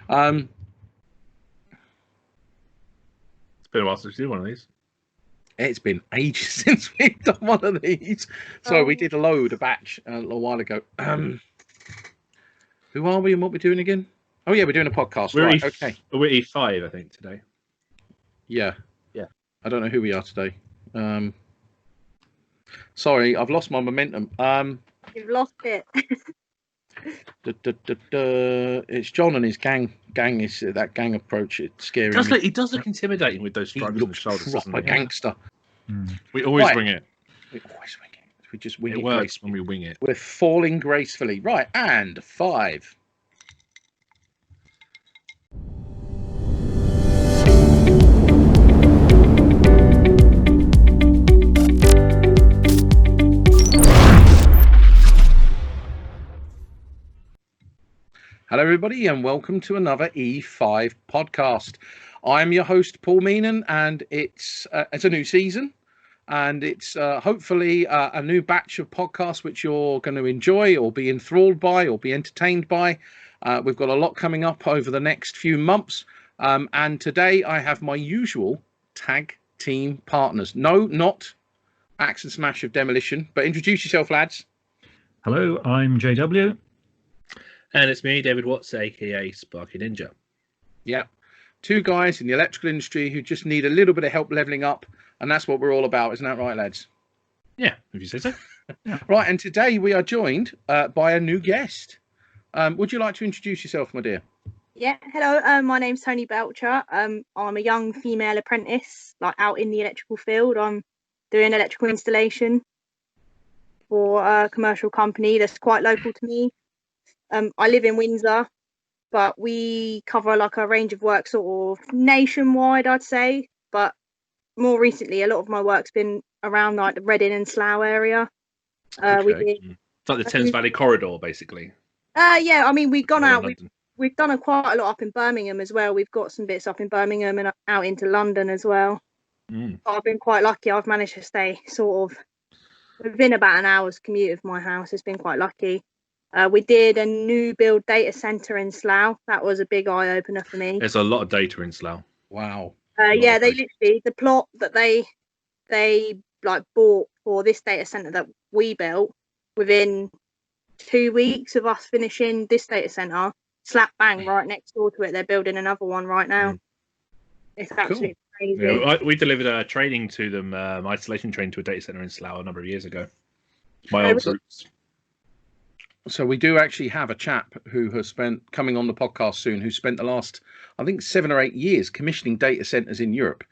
Um, It's been a while since we did one of these. it's been ages since we've done one of these. So we did a batch a little while ago. Who are we and what we're doing again? Oh yeah, we're doing a podcast. Right, okay. We're E5, I think, today. Yeah. Yeah. I don't know who we are today. Sorry, I've lost my momentum. You've lost it. It's John and his gang. Is that gang approach? It's scary. He does look intimidating with those stripes on his shoulders. Proper gangster. We always wing it. We always wing it. We just wing it. It works when we wing it. We're falling gracefully. Right, and 5. Hello, everybody, and welcome to another E5 podcast. I'm your host, Paul Meenan, and it's a new season, and it's hopefully a new batch of podcasts which you're going to enjoy or be enthralled by or be entertained by. We've got a lot coming up over the next few months, and today I have my usual tag team partners. No, not Axe and Smash of Demolition, but introduce yourself, lads. Hello, I'm JW. And it's me, David Watts, aka Sparky Ninja. Yeah. 2 guys in the electrical industry who just need a little bit of help leveling up, and that's what we're all about, isn't that right, lads? Yeah, if you say so. Right, and today we are joined by a new guest. Would you like to introduce yourself, my dear? Yeah, hello. My name's Tony Belcher. I'm a young female apprentice, like out in the electrical field. I'm doing electrical installation for a commercial company that's quite local to me. I live in Windsor, but we cover like a range of work sort of nationwide, I'd say. But more recently, a lot of my work's been around like the Reading and Slough area. It's like the Thames Valley corridor, basically. Yeah, I mean, we've gone out. We've done quite a lot up in Birmingham as well. We've got some bits up in Birmingham and out into London as well. I've been quite lucky. I've managed to stay sort of within about an hour's commute of my house. It's been quite lucky. We did a new build data center in Slough. That was a big eye opener for me. There's a lot of data in Slough. Wow. Yeah, they literally, the plot that they like bought for this data center that we built, within 2 weeks of us finishing this data center, slap bang right next door to it, they're building another one right now. It's absolutely crazy. Yeah, we delivered a training to them, isolation training to a data center in Slough a number of years ago. My old roots. So we do actually have a chap who has spent, coming on the podcast soon, who spent the last, I think, 7 or 8 years commissioning data centers in Europe.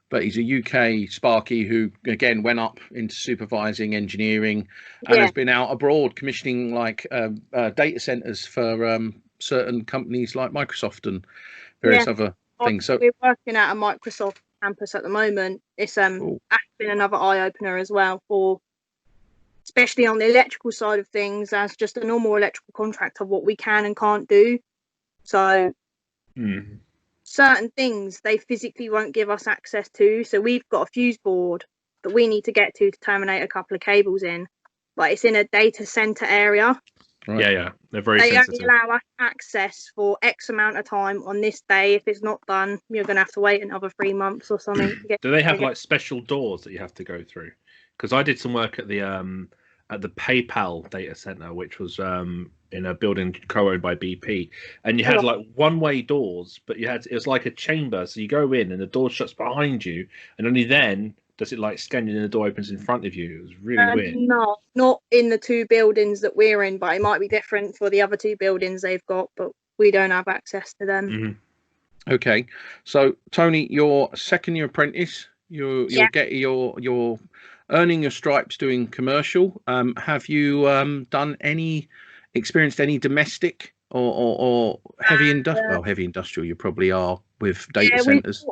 But he's a UK Sparky who, again, went up into supervising engineering and has been out abroad commissioning like data centers for certain companies like Microsoft and various other things. So we're working at a Microsoft campus at the moment. It's been another eye opener as well for, especially on the electrical side of things, as just a normal electrical contractor, what we can and can't do. So certain things they physically won't give us access to. So we've got a fuse board that we need to get to terminate a couple of cables in, but it's in a data center area. Right. Yeah, they're very they sensitive. only allow us access for X amount of time on this day. If it's not done, you're going to have to wait another 3 months or something. Do they have like special doors that you have to go through? Because I did some work at the PayPal data center, which was in a building co-owned by BP, and you had like one-way doors, but it was like a chamber. So you go in and the door shuts behind you, and only then does it like scan you and the door opens in front of you. It was really weird. No, not in the 2 buildings that we're in, but it might be different for the other 2 buildings they've got, but we don't have access to them. Okay, so Tony, you're a second-year apprentice. You're getting your earning your stripes doing commercial. Have you experienced any domestic or heavy industrial? Well, heavy industrial you probably are with data centers.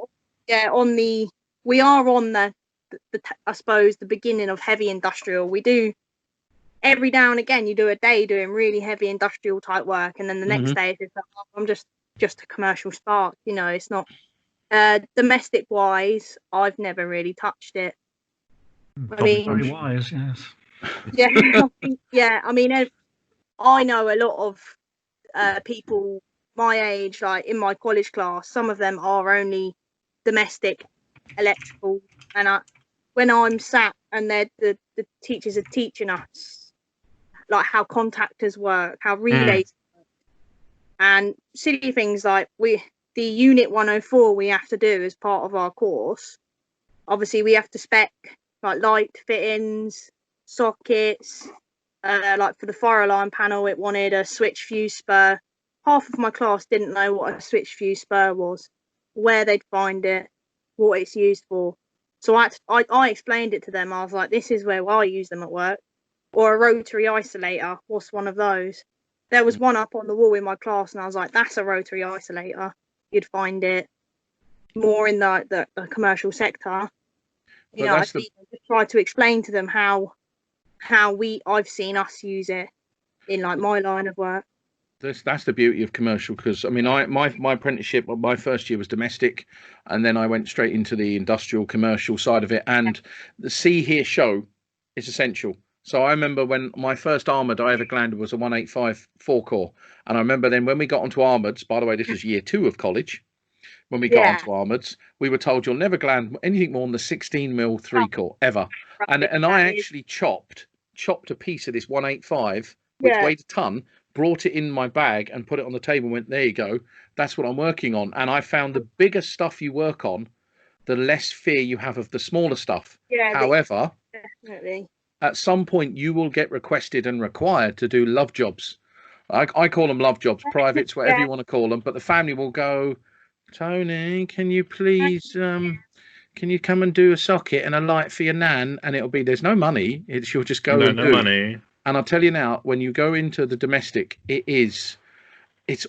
We are on the I suppose the beginning of heavy industrial. We do every now and again. You do a day doing really heavy industrial type work, and then the next day it's like, I'm just a commercial spark. You know, it's not domestic wise. I've never really touched it. Probably very wise, yes. I mean, I know a lot of people my age, like in my college class, some of them are only domestic electrical, and when I'm sat and the teachers are teaching us like how contactors work, how relays work, and silly things like the unit 104 we have to do as part of our course. Obviously, we have to spec like light fittings, sockets. Like for the fire alarm panel, it wanted a switch fuse spur. Half of my class didn't know what a switch fuse spur was, where they'd find it, what it's used for. So I explained it to them. I was like, this is where I use them at work. Or a rotary isolator. What's one of those? There was one up on the wall in my class, and I was like, that's a rotary isolator. You'd find it more in the commercial sector. You know, I just try to explain to them how I've seen us use it in like my line of work. That's the beauty of commercial, because I mean, my apprenticeship, my first year was domestic, and then I went straight into the industrial commercial side of it. And the see, hear, show is essential. So I remember when my first armoured I ever landed was a 185 4-core, and I remember then when we got onto armoureds. By the way, this was year 2 of college. When we got onto armoureds, we were told you'll never land anything more than the 16mm 3-core ever. And I actually chopped a piece of this 185, which weighed a ton, brought it in my bag and put it on the table and went, there you go, that's what I'm working on. And I found the bigger stuff you work on, the less fear you have of the smaller stuff. However, definitely, at some point you will get requested and required to do love jobs. I call them love jobs, privates, whatever you want to call them, but the family will go, Tony, can you please can you come and do a socket and a light for your nan? And it'll be, there's no money, she'll just go and do. Money. And I'll tell you now, when you go into the domestic, it's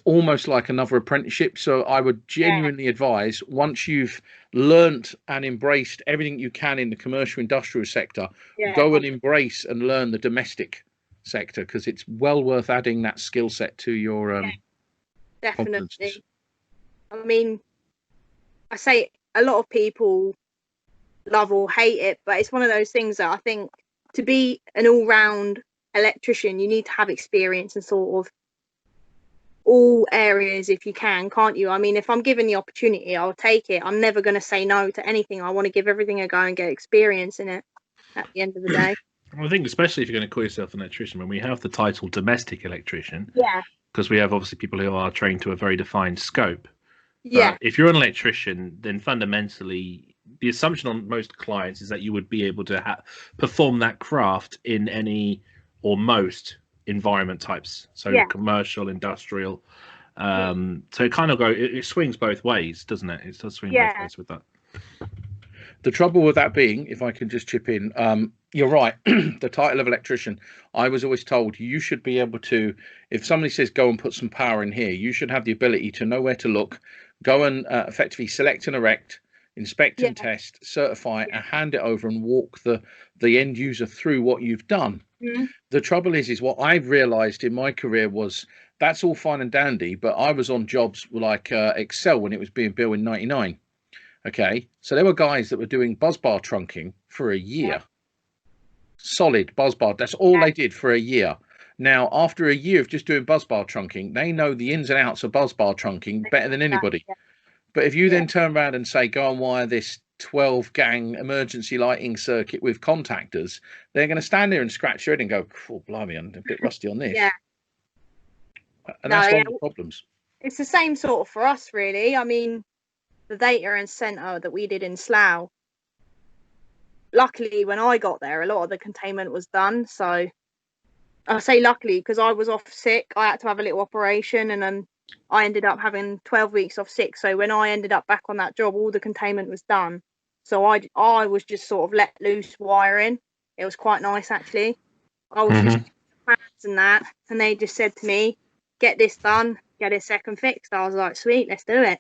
almost like another apprenticeship. So I would genuinely advise, once you've learnt and embraced everything you can in the commercial industrial sector, go and embrace and learn the domestic sector, because it's well worth adding that skill set to your definitely. I mean, I say a lot of people love or hate it, but it's one of those things that I think to be an all-round electrician, you need to have experience in sort of all areas if you can, can't you? I mean, if I'm given the opportunity, I'll take it. I'm never going to say no to anything. I want to give everything a go and get experience in it at the end of the day. I think especially if you're going to call yourself an electrician, when we have the title domestic electrician, because we have obviously people who are trained to a very defined scope. But if you're an electrician, then fundamentally the assumption on most clients is that you would be able to perform that craft in any or most environment types, so commercial, industrial. So it kind of it swings both ways, doesn't it? It does swing both ways with that. The trouble with that being, if I can just chip in, you're right. The title of electrician, I was always told you should be able to, if somebody says go and put some power in here, you should have the ability to know where to look, go and effectively select and erect, inspect and test, certify, and hand it over and walk the end user through what you've done. The trouble is what I've realized in my career was that's all fine and dandy, but I was on jobs like Excel when it was being built in 99. Okay, so there were guys that were doing buzzbar trunking for a year. Solid buzzbar, that's all they did for a year. Now, after a year of just doing buzzbar trunking, they know the ins and outs of buzzbar trunking better than anybody. But if you then turn around and say, go and wire this 12-gang emergency lighting circuit with contactors, they're going to stand there and scratch their head and go, oh, blimey, I'm a bit rusty on this. And that's one of the problems. It's the same sort of for us, really. I mean, the data center that we did in Slough, luckily when I got there, a lot of the containment was done. So I say luckily because I was off sick. I had to have a little operation, and then I ended up having 12 weeks off sick. So when I ended up back on that job, all the containment was done. So I was just sort of let loose wiring. It was quite nice, actually. I was just plans and that, and they just said to me, get this done, get it second fixed. I was like, sweet, let's do it.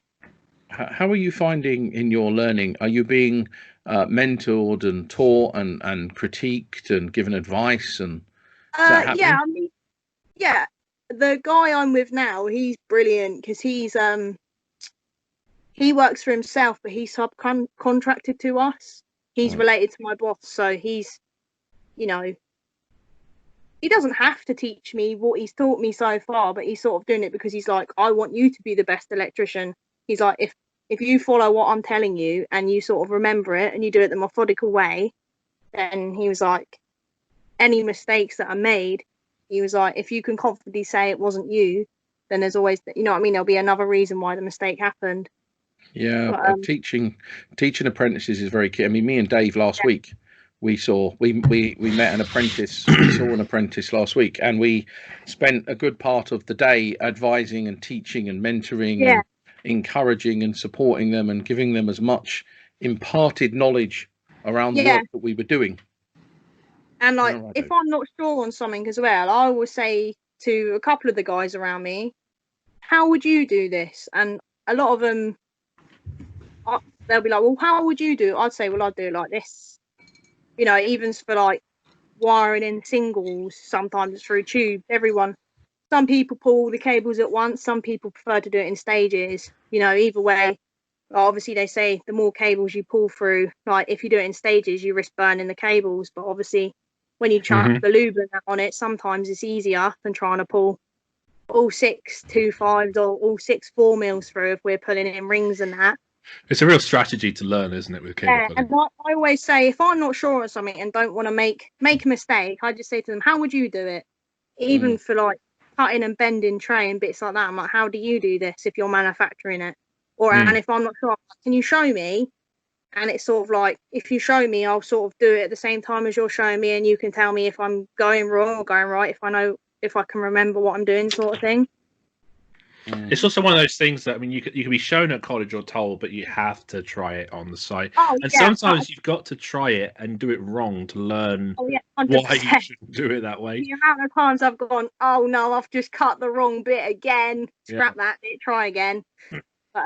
How are you finding in your learning? Are you being mentored and taught and critiqued and given advice? And I mean, the guy I'm with now, he's brilliant because he works for himself, but he's subcontracted to us. He's related to my boss, so he's, he doesn't have to teach me what he's taught me so far, but he's sort of doing it because he's like, I want you to be the best electrician. He's like, if you follow what I'm telling you and you sort of remember it and you do it the methodical way, then he was like, any mistakes that are made, he was like, if you can confidently say it wasn't you, then there's always, you know what I mean, there'll be another reason why the mistake happened. Yeah, But, teaching apprentices is very key. I mean, me and Dave last week, we met an apprentice. We saw an apprentice last week, and we spent a good part of the day advising and teaching and mentoring and encouraging and supporting them and giving them as much imparted knowledge around the work that we were doing. And like, if I'm not sure on something as well, I will say to a couple of the guys around me, how would you do this? And a lot of them, they'll be like, well, how would you do it? I'd say, well, I'd do it like this. You know, even for like wiring in singles, sometimes through tubes, some people pull the cables at once, some people prefer to do it in stages. You know, either way, obviously they say the more cables you pull through, like if you do it in stages, you risk burning the cables. But obviously when you chuck the lube on it, sometimes it's easier than trying to pull all 6 2.5s or all 6 4mm through if we're pulling in rings and that. It's a real strategy to learn, isn't it, with cable pulling? And I always say, if I'm not sure on something and don't want to make a mistake, I just say to them, how would you do it? Even for like cutting and bending tray and bits like that, I'm like, how do you do this if you're manufacturing it? Or and if I'm not sure, can you show me? And it's sort of like, if you show me, I'll sort of do it at the same time as you're showing me, and you can tell me if I'm going wrong or going right, if I can remember what I'm doing, sort of thing. It's also one of those things that, I mean, you can be shown at college or told, but you have to try it on the site. And sometimes you've got to try it and do it wrong to learn why you shouldn't do it that way. The amount of times I've gone, oh no, I've just cut the wrong bit again. Scrap that bit, try again. But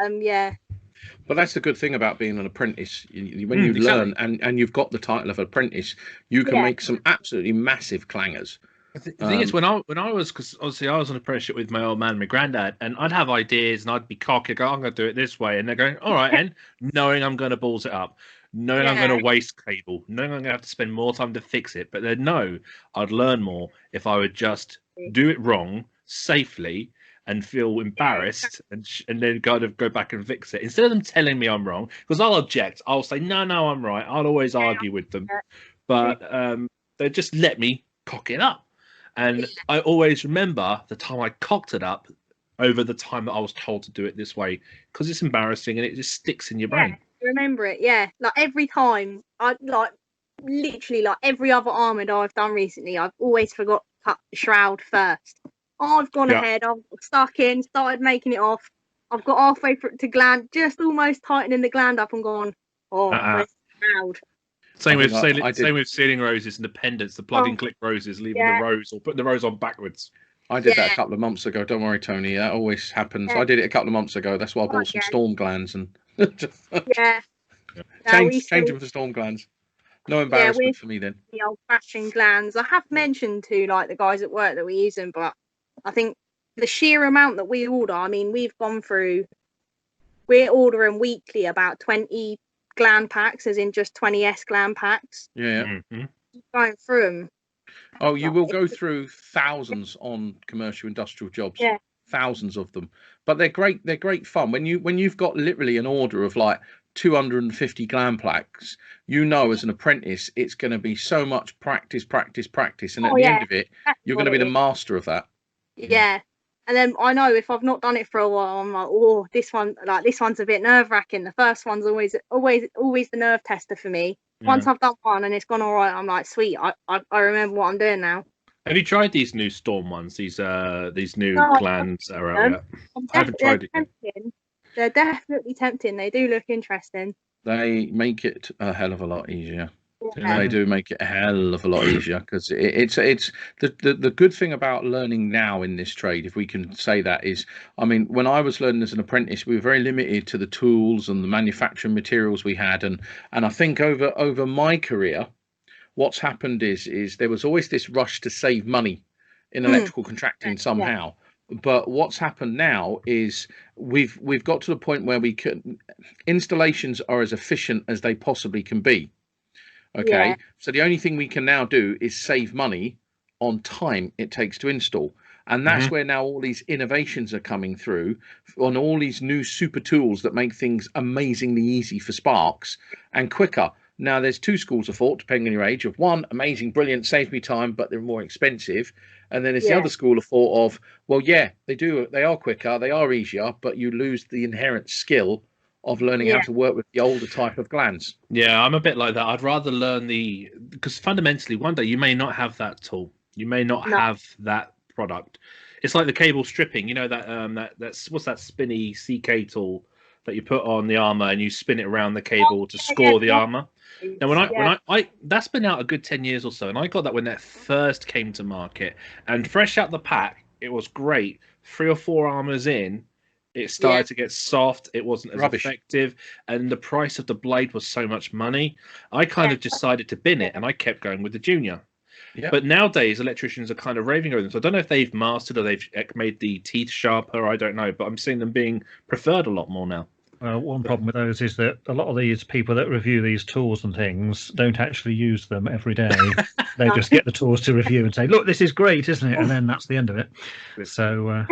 But that's the good thing about being an apprentice. When you learn and you've got the title of apprentice, you can make some absolutely massive clangers. The thing is, when I was, because obviously I was on apprenticeship with my old man, my granddad, and I'd have ideas and I'd be cocky, go, I'm going to do it this way, and they're going, all right, and knowing I'm going to balls it up, knowing I'm going to waste cable, knowing I'm going to have to spend more time to fix it, but they'd know I'd learn more if I would just do it wrong safely and feel embarrassed and then kind of go back and fix it instead of them telling me I'm wrong, because I'll object, I'll say no, I'm right, I'll always argue with them, but they just let me cock it up. And I always remember the time I cocked it up over the time that I was told to do it this way, because it's embarrassing and it just sticks in your brain. Remember it, like every time, literally like every other armoured I've done recently, I've always forgot to cut the shroud first. I've gone ahead, I've stuck in, started making it off. I've got halfway for it to gland, just almost tightening the gland up and gone, where's the shroud? Same with sealing roses and the pendants, the plug and click roses, leaving the rose or putting the rose on backwards. I did that a couple of months ago. Don't worry, Tony. That always happens. I did it a couple of months ago. That's why I bought some storm glands and change them for storm glands. No embarrassment for me then. The old-fashioned glands. I have mentioned to like the guys at work that we use them, but I think the sheer amount that we order. I mean, we're ordering weekly about 20 gland packs, as in just 20S gland packs. Going through them. Oh, you will go through thousands on commercial industrial jobs. Thousands of them, but they're great. They're great fun when you've got literally an order of like 250 gland packs. You know, as an apprentice, it's going to be so much practice, and at the end of it, you're going to be the master of that. And then I know if I've not done it for a while, I'm like, this one's a bit nerve-wracking. The first one's always the nerve tester for me. Once I've done one and it's gone all right, I'm like, sweet, I remember what I'm doing now. Have you tried these new storm ones? These new glands that are out? I haven't tried it yet. They're definitely tempting. They do look interesting. They make it a hell of a lot easier. They do make it a hell of a lot easier, because it's the good thing about learning now in this trade, if we can say that, is, I mean, when I was learning as an apprentice, we were very limited to the tools and the manufacturing materials we had, and I think over my career, what's happened is there was always this rush to save money in electrical contracting somehow. But what's happened now is we've got to the point where installations are as efficient as they possibly can be. So the only thing we can now do is save money on time it takes to install. And that's where now all these innovations are coming through on all these new super tools that make things amazingly easy for sparks and quicker. Now, there's two schools of thought, depending on your age, of one, amazing, brilliant, saves me time, but they're more expensive. And then there's the other school of thought of, well, yeah, they are quicker, they are easier, but you lose the inherent skill of learning how to work with the older type of glands. Yeah, I'm a bit like that. I'd rather learn because fundamentally one day you may not have that tool. You may not have that product. It's like the cable stripping, you know, that's what's that spinny CK tool that you put on the armor and you spin it around the cable to score the armor. Now, when I that's been out a good 10 years or so, and I got that when that first came to market, and fresh out the pack, it was great. 3 or 4 armors in, it started to get soft. It wasn't as effective, and the price of the blade was so much money. I kind of decided to bin it, and I kept going with the junior. Yeah. But nowadays, electricians are kind of raving over them. So I don't know if they've mastered or they've made the teeth sharper. I don't know, but I'm seeing them being preferred a lot more now. One problem with those is that a lot of these people that review these tools and things don't actually use them every day. They just get the tools to review and say, look, this is great, isn't it? And then that's the end of it. So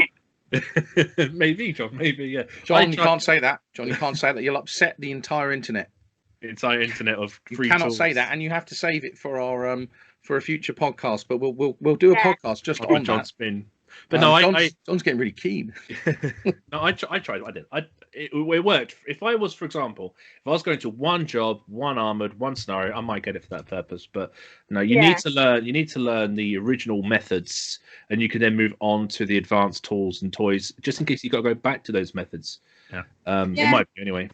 maybe, John, maybe, John, you can't say that. John, you can't say that. You'll upset the entire internet. Entire internet of free You cannot tools. say that, and you have to save it for our for a future podcast. But we'll do a podcast just on John that. Spin. But no, John's getting really keen. No, I tried. I did. It worked. If I was, for example, if I was going to one job, one armored, one scenario, I might get it for that purpose. But no, you need to learn. You need to learn the original methods, and you can then move on to the advanced tools and toys, just in case you got to go back to those methods. Yeah. It might be anyway.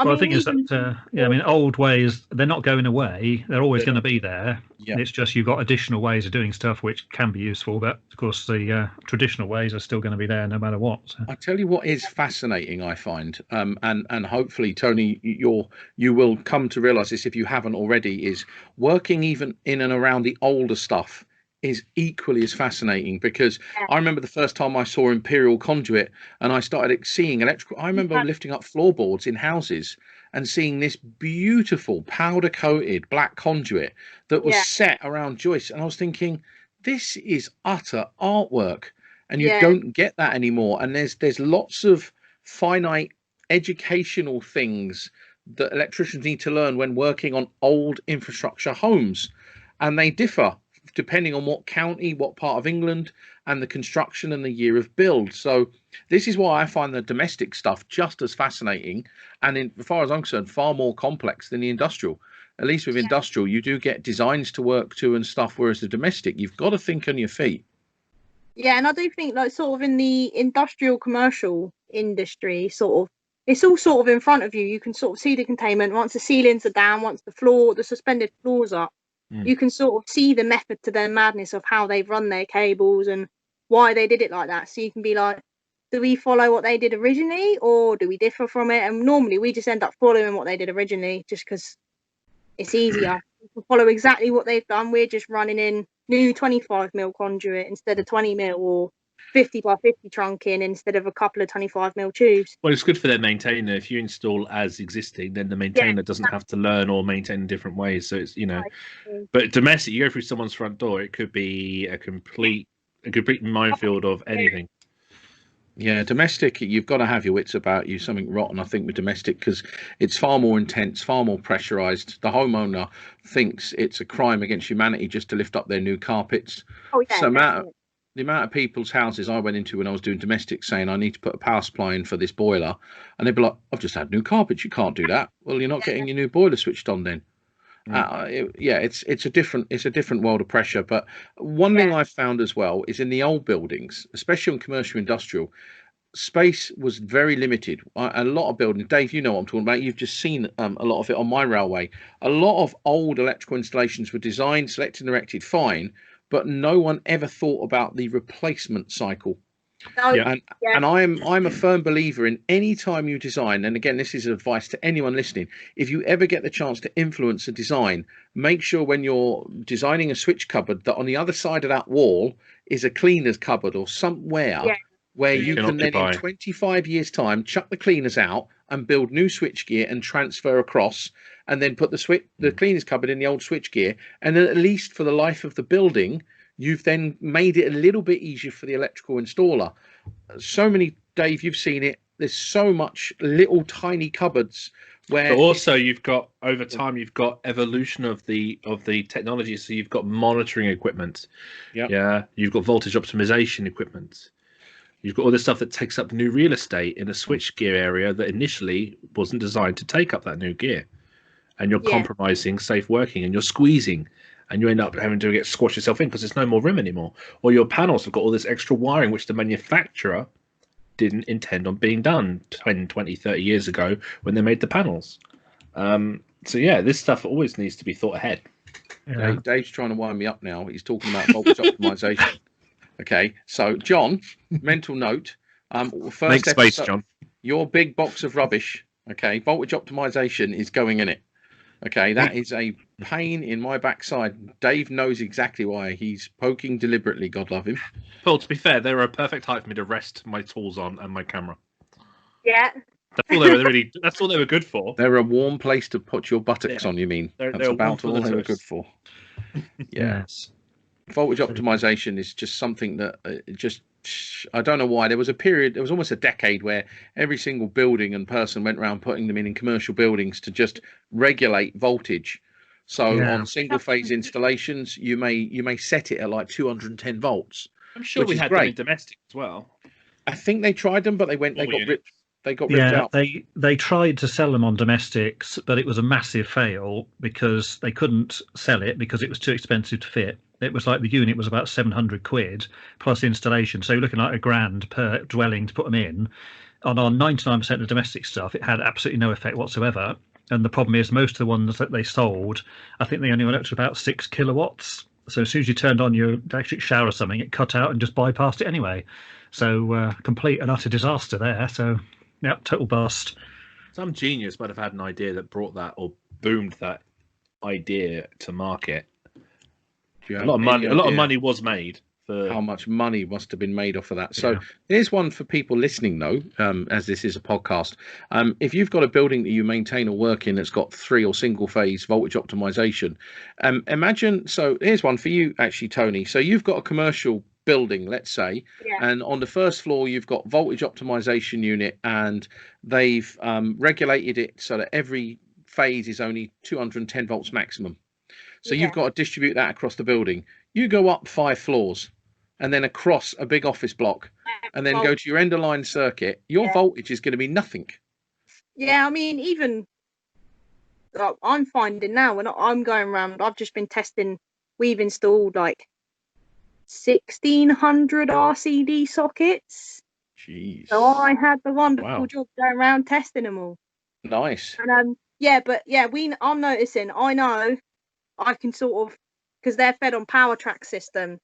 Well, the thing is that, old ways, they're not going away. They're always going to be there. Yeah. It's just you've got additional ways of doing stuff which can be useful. But, of course, the traditional ways are still going to be there no matter what. So. I tell you what is fascinating, I find, and hopefully, Tony, you will come to realise this if you haven't already, is working even in and around the older stuff is equally as fascinating, because I remember the first time I saw imperial conduit and I started seeing electrical. I remember lifting up floorboards in houses and seeing this beautiful powder coated black conduit that was set around joists, and I was thinking, this is utter artwork, and you don't get that anymore. And there's lots of finite educational things that electricians need to learn when working on old infrastructure homes, and they differ depending on what county, what part of England, and the construction and the year of build. So this is why I find the domestic stuff just as fascinating, and as far as I'm concerned, far more complex than the industrial. At least with industrial, you do get designs to work to and stuff, whereas the domestic, you've got to think on your feet. Yeah, and I do think, like, sort of in the industrial commercial industry, sort of, it's all sort of in front of you. You can sort of see the containment once the ceilings are down, once the suspended floors up. You can sort of see the method to their madness of how they've run their cables and why they did it like that. So you can be like, do we follow what they did originally, or do we differ from it? And normally we just end up following what they did originally, just because it's easier. We can follow exactly what they've done. We're just running in new 25mm conduit instead of 20mm, or 50x50 trunking instead of a couple of 25mm tubes. Well, it's good for their maintainer. If you install as existing, then the maintainer doesn't have to learn or maintain in different ways. So it's, but domestic, you go through someone's front door, it could be a complete minefield of anything. Yeah, domestic, you've got to have your wits about you. Something rotten, I think, with domestic, because it's far more intense, far more pressurized. The homeowner thinks it's a crime against humanity just to lift up their new carpets. Oh, yeah. So the amount of people's houses I went into when I was doing domestic saying I need to put a power supply in for this boiler, and they'd be like, I've just had new carpets, you can't do that. Well, you're not getting your new boiler switched on then. It's a different world of pressure. But one thing I've found as well is in the old buildings, especially on commercial industrial, space was very limited. A lot of buildings, Dave, you know what I'm talking about. You've just seen a lot of it on my railway. A lot of old electrical installations were designed, selected, and erected fine, but no one ever thought about the replacement cycle. And I'm a firm believer in any time you design, and again, this is advice to anyone listening, if you ever get the chance to influence a design, make sure when you're designing a switch cupboard that on the other side of that wall is a cleaner's cupboard or somewhere where you can then in 25 years time chuck the cleaners out and build new switch gear and transfer across, and then put the cleaners cupboard in the old switch gear, and then at least for the life of the building you've then made it a little bit easier for the electrical installer. So many, Dave, you've seen it. There's so much little tiny cupboards where. But also, you've got over time, you've got evolution of the technology. So you've got monitoring equipment. Yeah. You've got voltage optimization equipment. You've got all this stuff that takes up new real estate in a switchgear area that initially wasn't designed to take up that new gear. And you're compromising safe working, and you're squeezing, and you end up having to squash yourself in because there's no more room anymore. Or your panels have got all this extra wiring, which the manufacturer didn't intend on being done 10, 20, 30 years ago when they made the panels. So yeah, this stuff always needs to be thought ahead. Yeah. Dave's trying to wind me up now. He's talking about voltage optimization. Okay, so John, mental note. First Make space, episode, John. Your big box of rubbish. Okay, voltage optimization is going in it. Okay, that is a pain in my backside. Dave knows exactly why. He's poking deliberately. God love him. Paul, to be fair, they were a perfect height for me to rest my tools on and my camera. Yeah. That's all they were really. That's all they were good for. They're a warm place to put your buttocks on. You mean? That's about all they were good for. Yes. Voltage optimization is just something that I don't know why. There was a period, there was almost a decade where every single building and person went around putting them in commercial buildings to just regulate voltage. So on single phase installations, you may set it at like 210 volts. I'm sure we had them in domestic as well. I think they tried them, but they got ripped. They got ripped out. They tried to sell them on domestics, but it was a massive fail because they couldn't sell it because it was too expensive to fit. It was like the unit was about 700 quid plus installation. So you're looking at £1,000 per dwelling to put them in. And on 99% of domestic stuff, it had absolutely no effect whatsoever. And the problem is most of the ones that they sold, I think they only went up to about 6 kilowatts. So as soon as you turned on your electric shower or something, it cut out and just bypassed it anyway. So complete and utter disaster there. So, yeah, total bust. Some genius might have had an idea that brought that or boomed that idea to market. A lot of money was made. How much money must have been made off of that? So here's one for people listening, though, as this is a podcast. If you've got a building that you maintain or work in that's got 3 or single phase voltage optimization, imagine. So here's one for you, actually, Tony. So you've got a commercial building, let's say, and on the first floor you've got voltage optimization unit, and they've regulated it so that every phase is only 210 volts maximum. So you've got to distribute that across the building. You go up 5 floors and then across a big office block and then go to your end of line circuit. Your voltage is going to be nothing. Yeah, I mean, even I'm finding now when I'm going around, I've just been testing. We've installed like 1,600 RCD sockets. Jeez. So I had the wonderful job going around testing them all. Nice. And I'm noticing. I know I can sort of, because they're fed on power track system.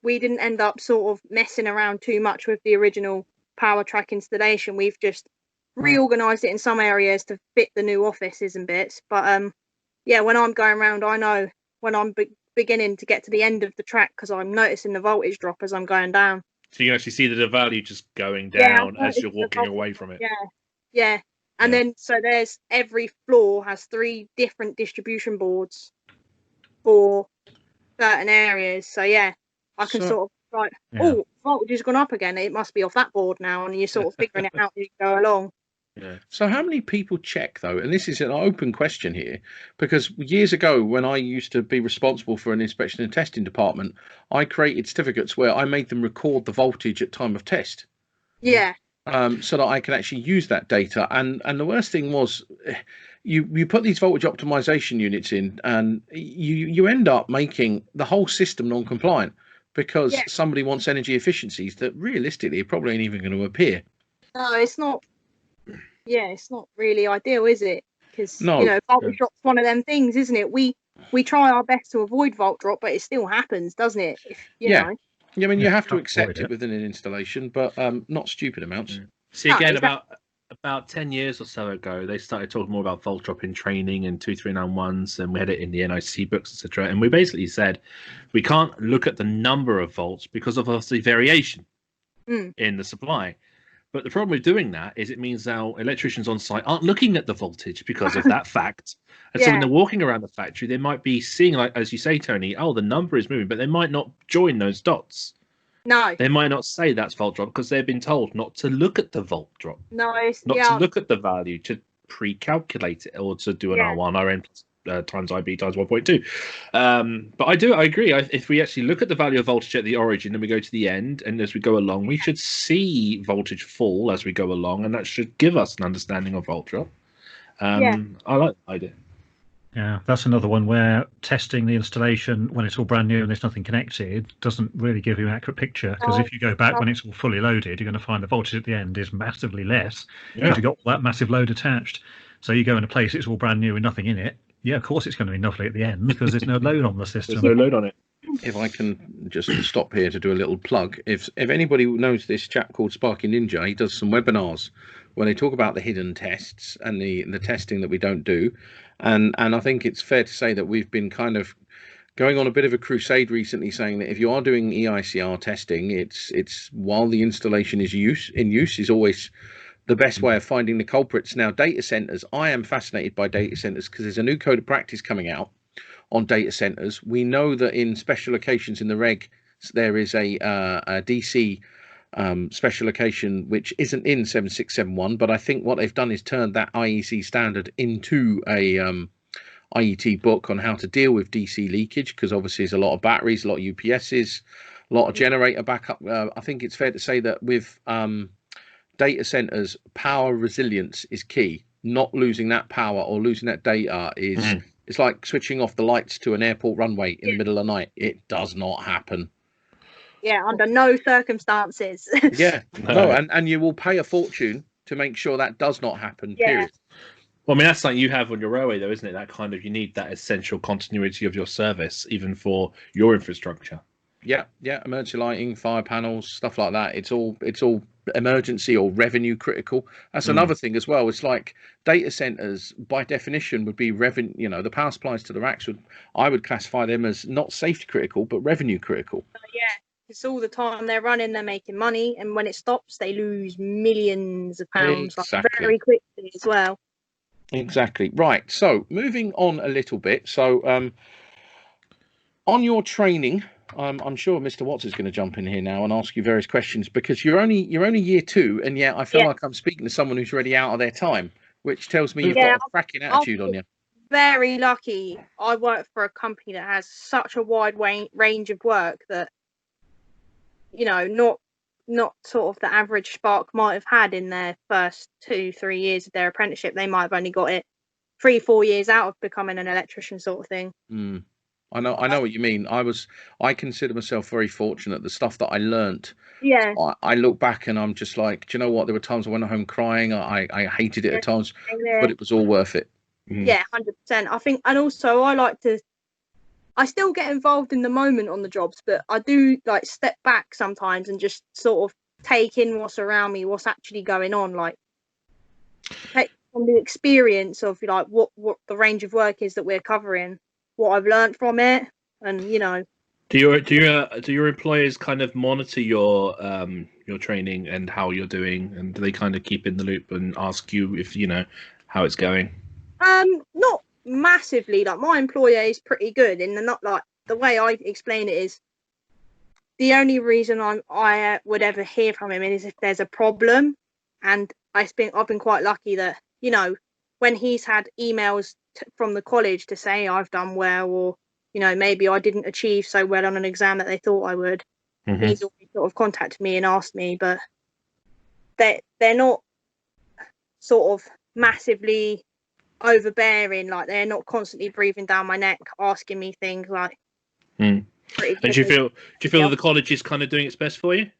We didn't end up sort of messing around too much with the original power track installation. We've just reorganized it in some areas to fit the new offices and bits. But when I'm going around, I know when I'm beginning to get to the end of the track because I'm noticing the voltage drop as I'm going down. So you can actually see the value just going down as you're walking away from it. Yeah. And then so there's every floor has 3 different distribution boards for certain areas. So I can sort of voltage has gone up again. It must be off that board now, and you're sort of figuring it out as you go along. Yeah. So how many people check though? And this is an open question here, because years ago when I used to be responsible for an inspection and testing department, I created certificates where I made them record the voltage at time of test. Yeah. So that I can actually use that data. And the worst thing was you put these voltage optimization units in and you end up making the whole system non-compliant because somebody wants energy efficiencies that realistically probably ain't even going to appear. No, it's not. Yeah, it's not really ideal, is it? Because voltage drop's one of them things, isn't it? We try our best to avoid volt drop, but it still happens, doesn't it? You know. Yeah, I mean, you have to accept it within an installation, but not stupid amounts. See, again, about 10 years or so ago, they started talking more about volt drop in training and 2391s, and we had it in the NIC books, etc. And we basically said we can't look at the number of volts because of obviously variation in the supply. But the problem with doing that is it means our electricians on site aren't looking at the voltage because of that fact. And so when they're walking around the factory, they might be seeing, like as you say, Tony, oh, the number is moving, but they might not join those dots. No. They might not say that's volt drop because they've been told not to look at the volt drop. No. Not to look at the value, to pre-calculate it or to do an R1, Rn times IB times 1.2. But I agree. If we actually look at the value of voltage at the origin and we go to the end, and as we go along, we should see voltage fall as we go along, and that should give us an understanding of volt drop. I like the idea. Yeah, that's another one where testing the installation when it's all brand new and there's nothing connected doesn't really give you an accurate picture, because if you go back when it's all fully loaded, you're going to find the voltage at the end is massively less because you've got that massive load attached. So you go in a place, it's all brand new with nothing in it. Yeah, of course it's going to be lovely at the end because there's no load on the system. There's no load on it. If I can just stop here to do a little plug. If anybody knows this chap called Sparky Ninja, he does some webinars where they talk about the hidden tests and the testing that we don't do. And I think it's fair to say that we've been kind of going on a bit of a crusade recently, saying that if you are doing EICR testing, it's while the installation is in use is always the best way of finding the culprits. Now, data centers, I am fascinated by data centers because there's a new code of practice coming out on data centers. We know that in specializations in the reg, there is a DC specialization which isn't in 7671, but I think what they've done is turned that IEC standard into a IET book on how to deal with DC leakage, because obviously there's a lot of batteries, a lot of UPSs, a lot of generator backup. I think it's fair to say that with data centers, power resilience is key. Not losing that power or losing that data is it's like switching off the lights to an airport runway in the middle of the night. It does not happen. Yeah, under no circumstances. No, and you will pay a fortune to make sure that does not happen. Period. Well, I mean, that's something you have on your railway, though, isn't it? That kind of, you need that essential continuity of your service, even for your infrastructure. Yeah, emergency lighting, fire panels, stuff like that. It's all emergency or revenue critical. That's another thing as well. It's like data centers, by definition, would be revenue. You know, the power supplies to the racks I would classify them as not safety critical, but revenue critical. It's all the time they're running, they're making money, and when it stops, they lose millions of pounds very quickly as well. Exactly. Right. So moving on a little bit. So on your training, I'm sure Mr. Watts is going to jump in here now and ask you various questions, because you're only year 2, and yet I feel like I'm speaking to someone who's already out of their time, which tells me you've got a cracking attitude on you. Very lucky. I work for a company that has such a wide range of work that, you know, not sort of the average spark might have had in their first 2-3 years of their apprenticeship. They might have only got it 3-4 years out of becoming an electrician, sort of thing. I know what you mean. I consider myself very fortunate. The stuff that I learnt, I look back and I'm just like, do you know what? There were times I went home crying. I hated it at times, but it was all worth it. Yeah, 100%. I think, and also I still get involved in the moment on the jobs, but I do like step back sometimes and just sort of take in what's around me, what's actually going on, like take from the experience of like what the range of work is that we're covering, what I've learned from it, and you know. Do your employers kind of monitor your training and how you're doing, and do they kind of keep in the loop and ask you if you know how it's going? Not massively. Like, my employer is pretty good, and not like the way I explain it is the only reason I would ever hear from him is if there's a problem, and I've been quite lucky that, you know, when he's had emails from the college to say I've done well, or you know, maybe I didn't achieve so well on an exam that they thought I would, he's always sort of contacted me and asked me, but they're not sort of massively overbearing, like they're not constantly breathing down my neck asking me things like. And do you feel that the college is kind of doing its best for you?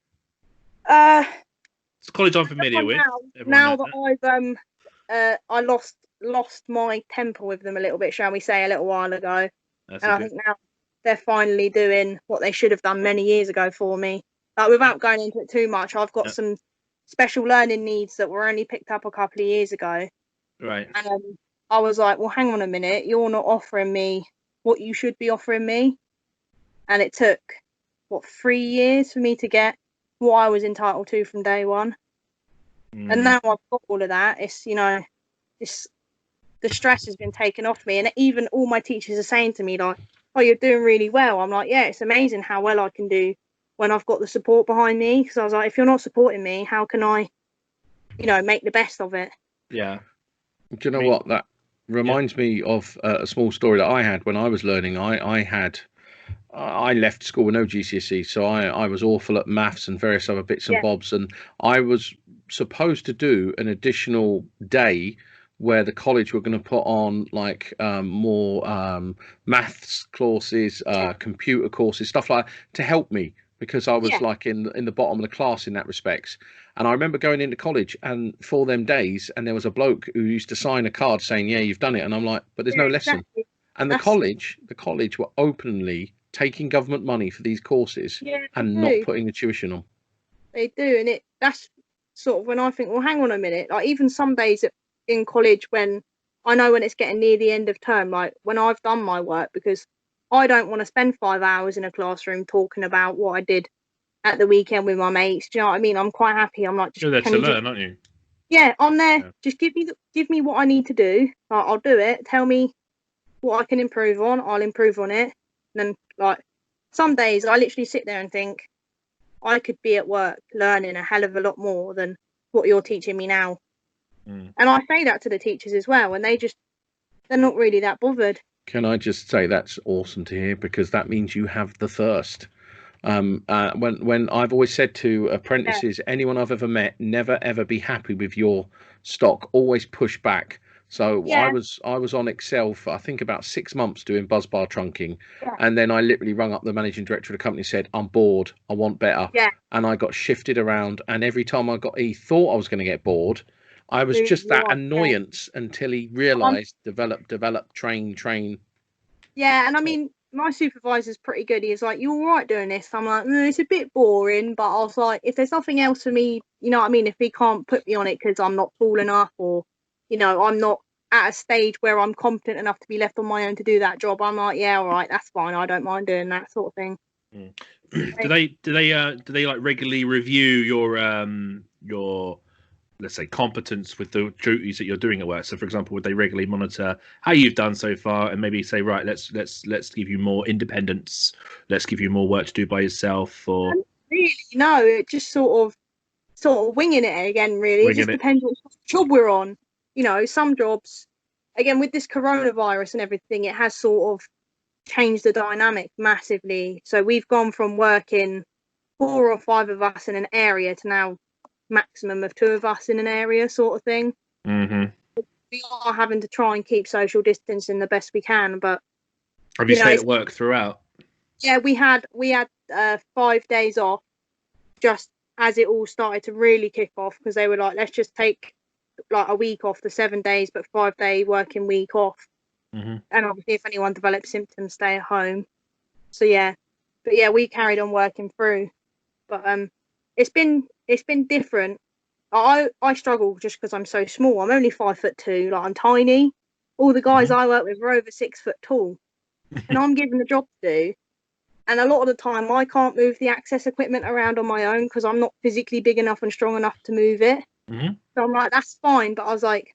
It's a college I'm familiar with. Now that I've I lost my temper with them a little bit, shall we say, a little while ago, I think now they're finally doing what they should have done many years ago for me. Like, without going into it too much, I've got some special learning needs that were only picked up a couple of years ago. Right. And I was like, well, hang on a minute, you're not offering me what you should be offering me. And it took, 3 years for me to get what I was entitled to from day one. And now I've got all of that. It's, the stress has been taken off me. And even all my teachers are saying to me, like, oh, you're doing really well. I'm like, yeah, it's amazing how well I can do when I've got the support behind me. Because I was like, if you're not supporting me, how can I, make the best of it? Yeah. Do you know what? That reminds me of a small story that I had when I was learning. I left school with no GCSE, so I was awful at maths and various other bits and bobs, and I was supposed to do an additional day where the college were going to put on like more maths courses, computer courses, stuff like that, to help me, because I was like in the bottom of the class in that respects. And I remember going into college and for them days, and there was a bloke who used to sign a card saying, yeah, you've done it. And I'm like, but there's no lesson. And the college were openly taking government money for these courses and not putting the tuition on. They do. And that's sort of when I think, well, hang on a minute. Like even some days in college, when I know when it's getting near the end of term, like when I've done my work, because I don't want to spend 5 hours in a classroom talking about what I did at the weekend with my mates. Do you know what I mean? I'm quite happy. I'm like, you're there to learn, aren't you? Yeah, I'm there. Yeah. Just give me what I need to do. Like, I'll do it. Tell me what I can improve on. I'll improve on it. And then, like, some days I literally sit there and think, I could be at work learning a hell of a lot more than what you're teaching me now. And I say that to the teachers as well, and they're not really that bothered. Can I just say that's awesome to hear, because that means you have the thirst. When I've always said to apprentices, anyone I've ever met, never ever be happy with your stock, always push back. So I was on Excel for I think about 6 months doing buzz bar trunking, and then I literally rung up the managing director of the company and said, I'm bored, I want better. And I got shifted around, and every time he thought I was going to get bored, I was just that annoyance until he realized develop, train. Yeah, and I mean, my supervisor's pretty good. He's like, you all right doing this? I'm like, it's a bit boring, but I was like, if there's nothing else for me, you know what I mean? If he can't put me on it because I'm not tall enough, or, I'm not at a stage where I'm competent enough to be left on my own to do that job, I'm like, yeah, all right, that's fine. I don't mind doing that sort of thing. Do they like regularly review your let's say competence with the duties that you're doing at work? So for example, would they regularly monitor how you've done so far and maybe say, right, let's give you more independence, let's give you more work to do by yourself? Or really, no, it just sort of winging it again, really. It just depends what job we're on. Some jobs, again, with this coronavirus and everything, it has sort of changed the dynamic massively. So we've gone from working 4 or 5 of us in an area to now maximum of 2 of us in an area, sort of thing. We are having to try and keep social distancing the best we can, but have you stayed at work throughout? Yeah, we had 5 days off just as it all started to really kick off, because they were like, let's just take like a week off, the 7 days but 5-day working week off. And obviously if anyone develops symptoms, stay at home. So we carried on working through, but it's been different. I struggle just because I'm so small. I'm only 5'2", like I'm tiny. All the guys I work with are over 6 foot tall, and I'm given the job to do. And a lot of the time, I can't move the access equipment around on my own because I'm not physically big enough and strong enough to move it. So I'm like, that's fine. But I was like,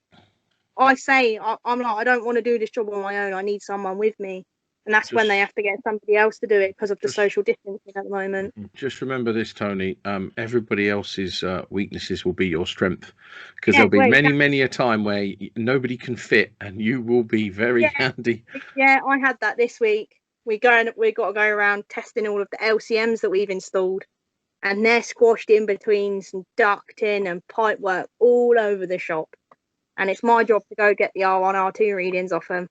I'm like, I don't want to do this job on my own. I need someone with me. And that's when they have to get somebody else to do it because of the social distancing at the moment. Just remember this, Tony. Everybody else's weaknesses will be your strength, because there'll be many a time where nobody can fit, and you will be very handy. Yeah, I had that this week. We've got to go around testing all of the LCMs that we've installed, and they're squashed in between some ducting and pipe work all over the shop. And it's my job to go get the R1, R2 readings off them.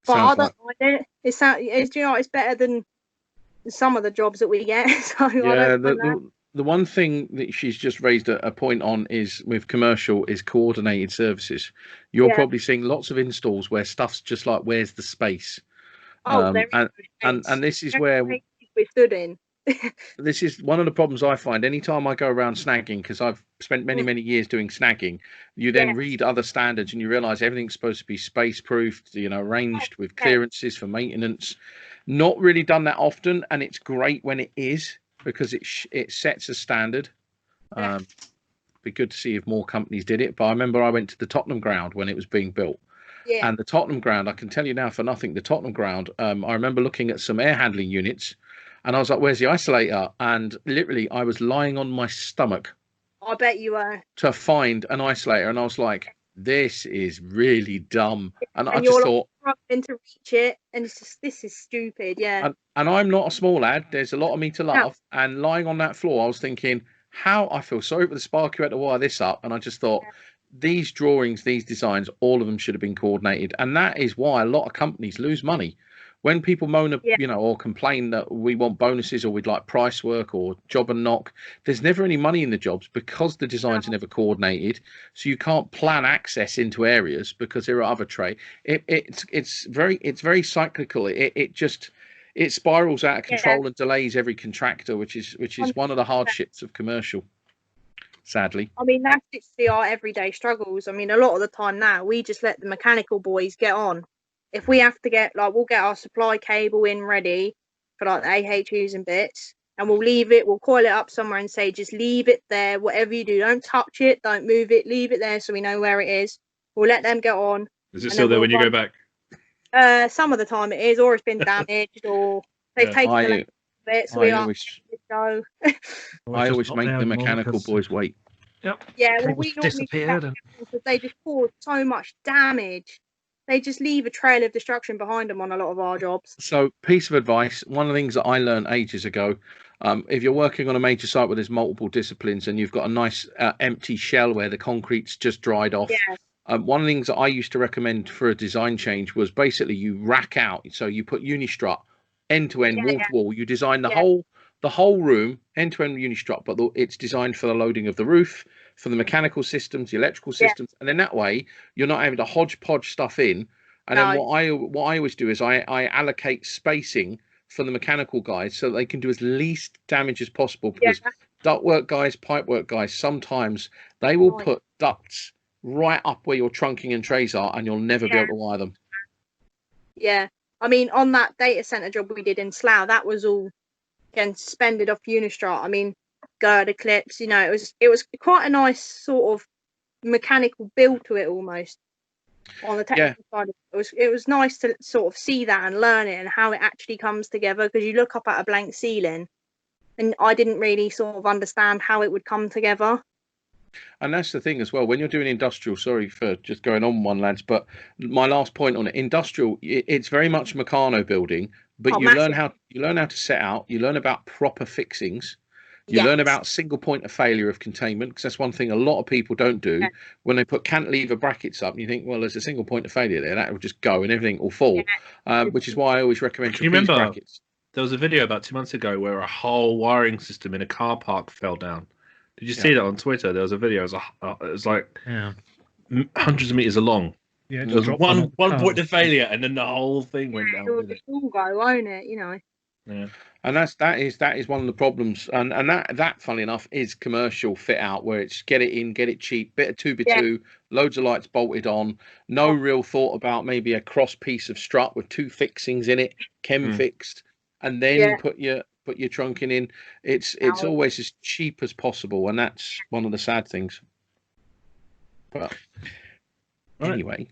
But I don't mind it. It's better than some of the jobs that we get. So the one thing that she's just raised a point on is with commercial is coordinated services. You're probably seeing lots of installs where stuff's just like, where's the space? And this is where we stood in. This is one of the problems I find anytime I go around snagging, because I've spent many years doing snagging. You then read other standards and you realize everything's supposed to be space proofed, arranged with clearances for maintenance. Not really done that often, and it's great when it is, because it sets a standard. be good to see if more companies did it. But I remember I went to the Tottenham ground when it was being built. Yeah. And the Tottenham ground, I can tell you now for nothing, the Tottenham ground, I remember looking at some air handling units and I was like, where's the isolator? And literally I was lying on my stomach. I bet you were. To find an isolator. And I was like, this is really dumb. And I And just you're thought, struggling to reach it. And it's just, this is stupid. Yeah. and I'm not a small lad. There's a lot of me to love. No. And lying on that floor, I was thinking, how I feel sorry for the spark who had to wire this up. And I just thought, these drawings, these designs, all of them should have been coordinated. And that is why a lot of companies lose money. When people moan, you know, or complain that we want bonuses or we'd like price work or job and knock, there's never any money in the jobs because the designs are never coordinated. So you can't plan access into areas because there are other trade. It's very cyclical. It spirals out of control and delays every contractor, which is one of the hardships of commercial. Sadly. I mean, that's literally our everyday struggles. I mean, a lot of the time now, we just let the mechanical boys get on. If we have to get, like, we'll get our supply cable in ready for, like, the AHUs and bits, and we'll leave it, we'll coil it up somewhere and say, just leave it there, whatever you do. Don't touch it, don't move it, leave it there so we know where it is. We'll let them get on. Is it still there when you go back? Some of the time it is, or it's been damaged, or they've taken the bit, so we are go. I always make the mechanical boys wait. Yep. Yeah, well, we disappeared because they just cause so much damage. They just leave a trail of destruction behind them on a lot of our jobs. So, piece of advice, one of the things that I learned ages ago, if you're working on a major site where there's multiple disciplines and you've got a nice empty shell where the concrete's just dried off, one of the things that I used to recommend for a design change was basically you rack out. So you put unistrut end to end, wall to wall. You design the whole room end to end unistrut, but it's designed for the loading of the roof, for the mechanical systems, the electrical systems, and then that way you're not having to hodgepodge stuff in. And then what I always do is I allocate spacing for the mechanical guys so that they can do as least damage as possible, because ductwork guys, pipework guys, sometimes they will put ducts right up where your trunking and trays are, and you'll never be able to wire them. Yeah, I mean, on that data center job we did in Slough, that was all again suspended off unistrut. I mean, girder clips, you know, it was quite a nice sort of mechanical build to it almost on the technical side. It was nice to sort of see that and learn it and how it actually comes together, because you look up at a blank ceiling and I didn't really sort of understand how it would come together. And that's the thing as well, when you're doing industrial, sorry for just going on one, lads, but my last point on it, industrial, it's very much meccano building, but you learn how to set out, you learn about proper fixings. You learn about single point of failure of containment, because that's one thing a lot of people don't do. When they put cantilever brackets up, and you think, well, there's a single point of failure there, that will just go and everything will fall, which is why I always recommend trapeze brackets. There was a video about 2 months ago where a whole wiring system in a car park fell down. Did you see that on Twitter? There was a video. It was like hundreds of meters long. Yeah, there was one point of failure, and then the whole thing went down. It would all go, won't it? You know. Yeah. And that is one of the problems, and that funnily enough is commercial fit out, where it's get it in, get it cheap, bit of 2x2, loads of lights bolted on, no real thought about maybe a cross piece of strut with 2 fixings in it, chem fixed, and then put your trunking in. It's always as cheap as possible, and that's one of the sad things. But anyway,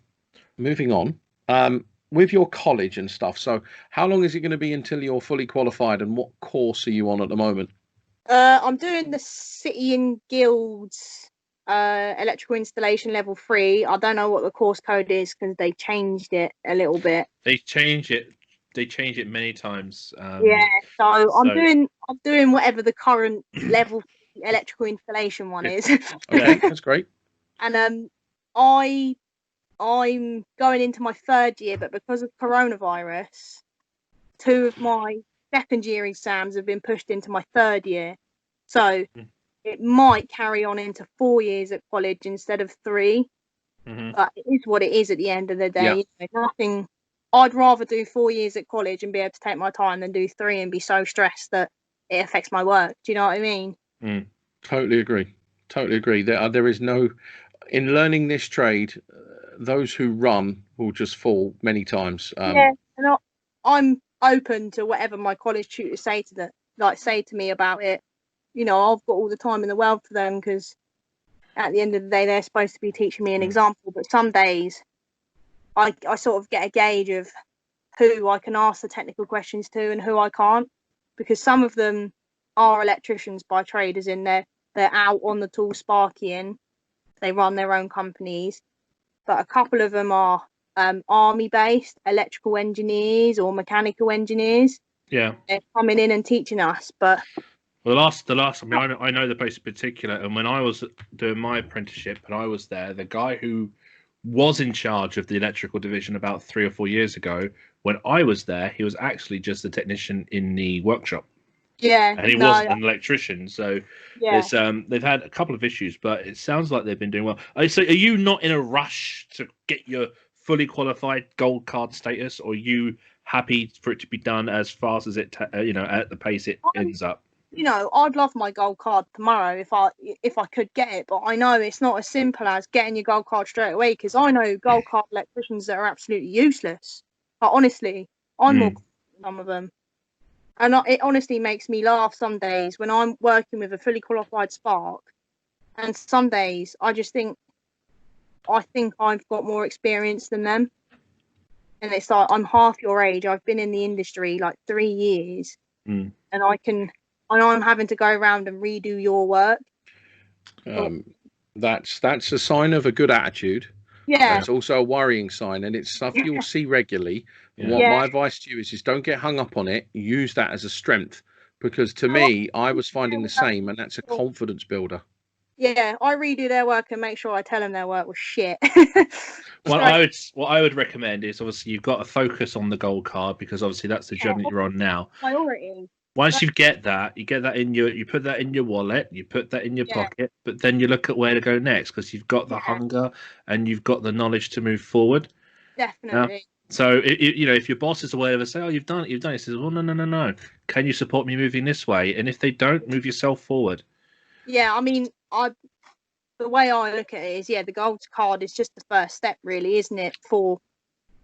moving on. With your college and stuff, so how long is it going to be until you're fully qualified, and what course are you on at the moment? I'm doing the City and Guilds electrical installation level 3. I don't know what the course code is because they changed it a little bit. They change it many times. So I'm doing whatever the current level electrical installation one is. Okay, that's great. And I'm going into my 3rd year, but because of coronavirus, 2 of my 2nd year exams have been pushed into my 3rd year. So it might carry on into 4 years at college instead of 3. But it is what it is at the end of the day. You know, nothing. I'd rather do 4 years at college and be able to take my time than do 3 and be so stressed that it affects my work. Do you know what I mean? Totally agree. There is no, in learning this trade, those who run will just fall many times. And I'm open to whatever my college tutors say to me about it. You know, I've got all the time in the world for them, because at the end of the day, they're supposed to be teaching me an example. But some days, I sort of get a gauge of who I can ask the technical questions to and who I can't, because some of them are electricians by trade, as in they're out on the tool sparkying, they run their own companies, but a couple of them are army based electrical engineers or mechanical engineers. Yeah, they're coming in and teaching us. But well, the last. I mean, I know the place in particular, and when I was doing my apprenticeship and I was there, the guy who was in charge of the electrical division about 3 or 4 years ago, when I was there, he was actually just a technician in the workshop. Yeah, and he wasn't an electrician. So there's they've had a couple of issues, but it sounds like they've been doing well. So are you not in a rush to get your fully qualified gold card status, or are you happy for it to be done as fast as it at the pace it ends up? I'd love my gold card tomorrow if I could get it, but I know it's not as simple as getting your gold card straight away, because I know gold card electricians that are absolutely useless. But honestly, I'm more confident than some of them. And it honestly makes me laugh some days when I'm working with a fully qualified spark, and some days I just think I've got more experience than them. And it's like, I'm half your age. I've been in the industry like 3 years, and I'm having to go around and redo your work. That's a sign of a good attitude. Yeah. It's also a worrying sign, and it's stuff you'll see regularly. And what my advice to you is don't get hung up on it. Use that as a strength, because to me, I was finding the same, and that's a confidence builder. Yeah, I redo their work and make sure I tell them their work was shit. What I would recommend is, obviously you've got to focus on the gold card, because obviously that's the journey you're on now. Priority. Once you get that you put that in your wallet, you put that in your pocket, but then you look at where to go next, because you've got the hunger and you've got the knowledge to move forward. Definitely. So if your boss is aware of it, say, "Oh, you've done it," he says, "Well, no. Can you support me moving this way?" And if they don't, move yourself forward. Yeah, I mean, the way I look at it is, the gold card is just the first step, really, isn't it, for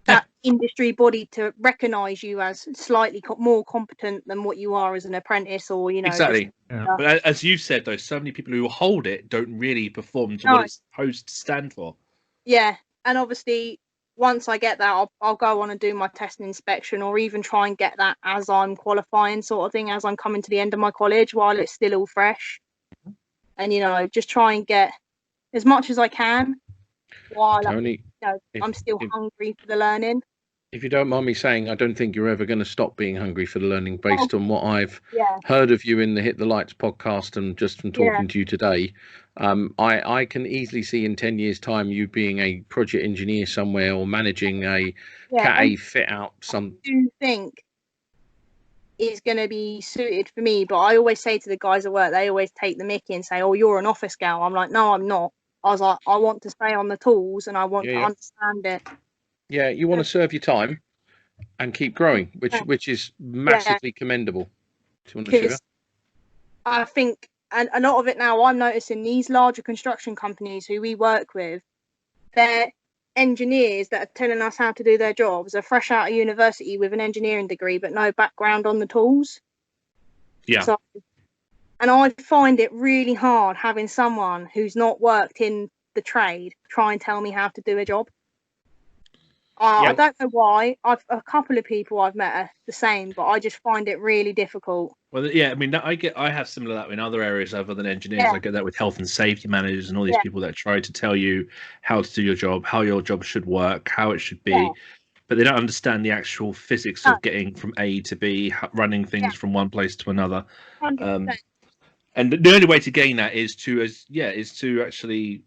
that industry body to recognise you as slightly more competent than what you are as an apprentice, or exactly. But as you said, though, so many people who hold it don't really perform to what it's supposed to stand for. Yeah, and obviously once I get that, I'll go on and do my test and inspection, or even try and get that as I'm qualifying, sort of thing, as I'm coming to the end of my college while it's still all fresh, and just try and get as much as I can while Tony, I'm still hungry for the learning. If you don't mind me saying, I don't think you're ever going to stop being hungry for the learning, based on what I've heard of you in the Hit the Lights podcast, and just from talking to you today. I can easily see in 10 years' time you being a project engineer somewhere, or managing a Cat A fit out. I do think is going to be suited for me, but I always say to the guys at work, they always take the mickey and say, "Oh, you're an office gal." I'm like, "No, I'm not." I was like, I want to stay on the tools, and I want to understand it. Yeah, you want to serve your time and keep growing, which is massively commendable. Do you want to share? I think, and a lot of it now, I'm noticing these larger construction companies who we work with, their engineers that are telling us how to do their jobs are fresh out of university with an engineering degree, but no background on the tools. Yeah. So, and I find it really hard having someone who's not worked in the trade try and tell me how to do a job. I don't know why. A couple of people I've met are the same, but I just find it really difficult. Well, I mean, I have similar that in other areas other than engineers. I get that with health and safety managers and all these people that try to tell you how to do your job, how your job should work, how it should be, but they don't understand the actual physics of getting from A to B, running things from one place to another. 100%. And the only way to gain that is to actually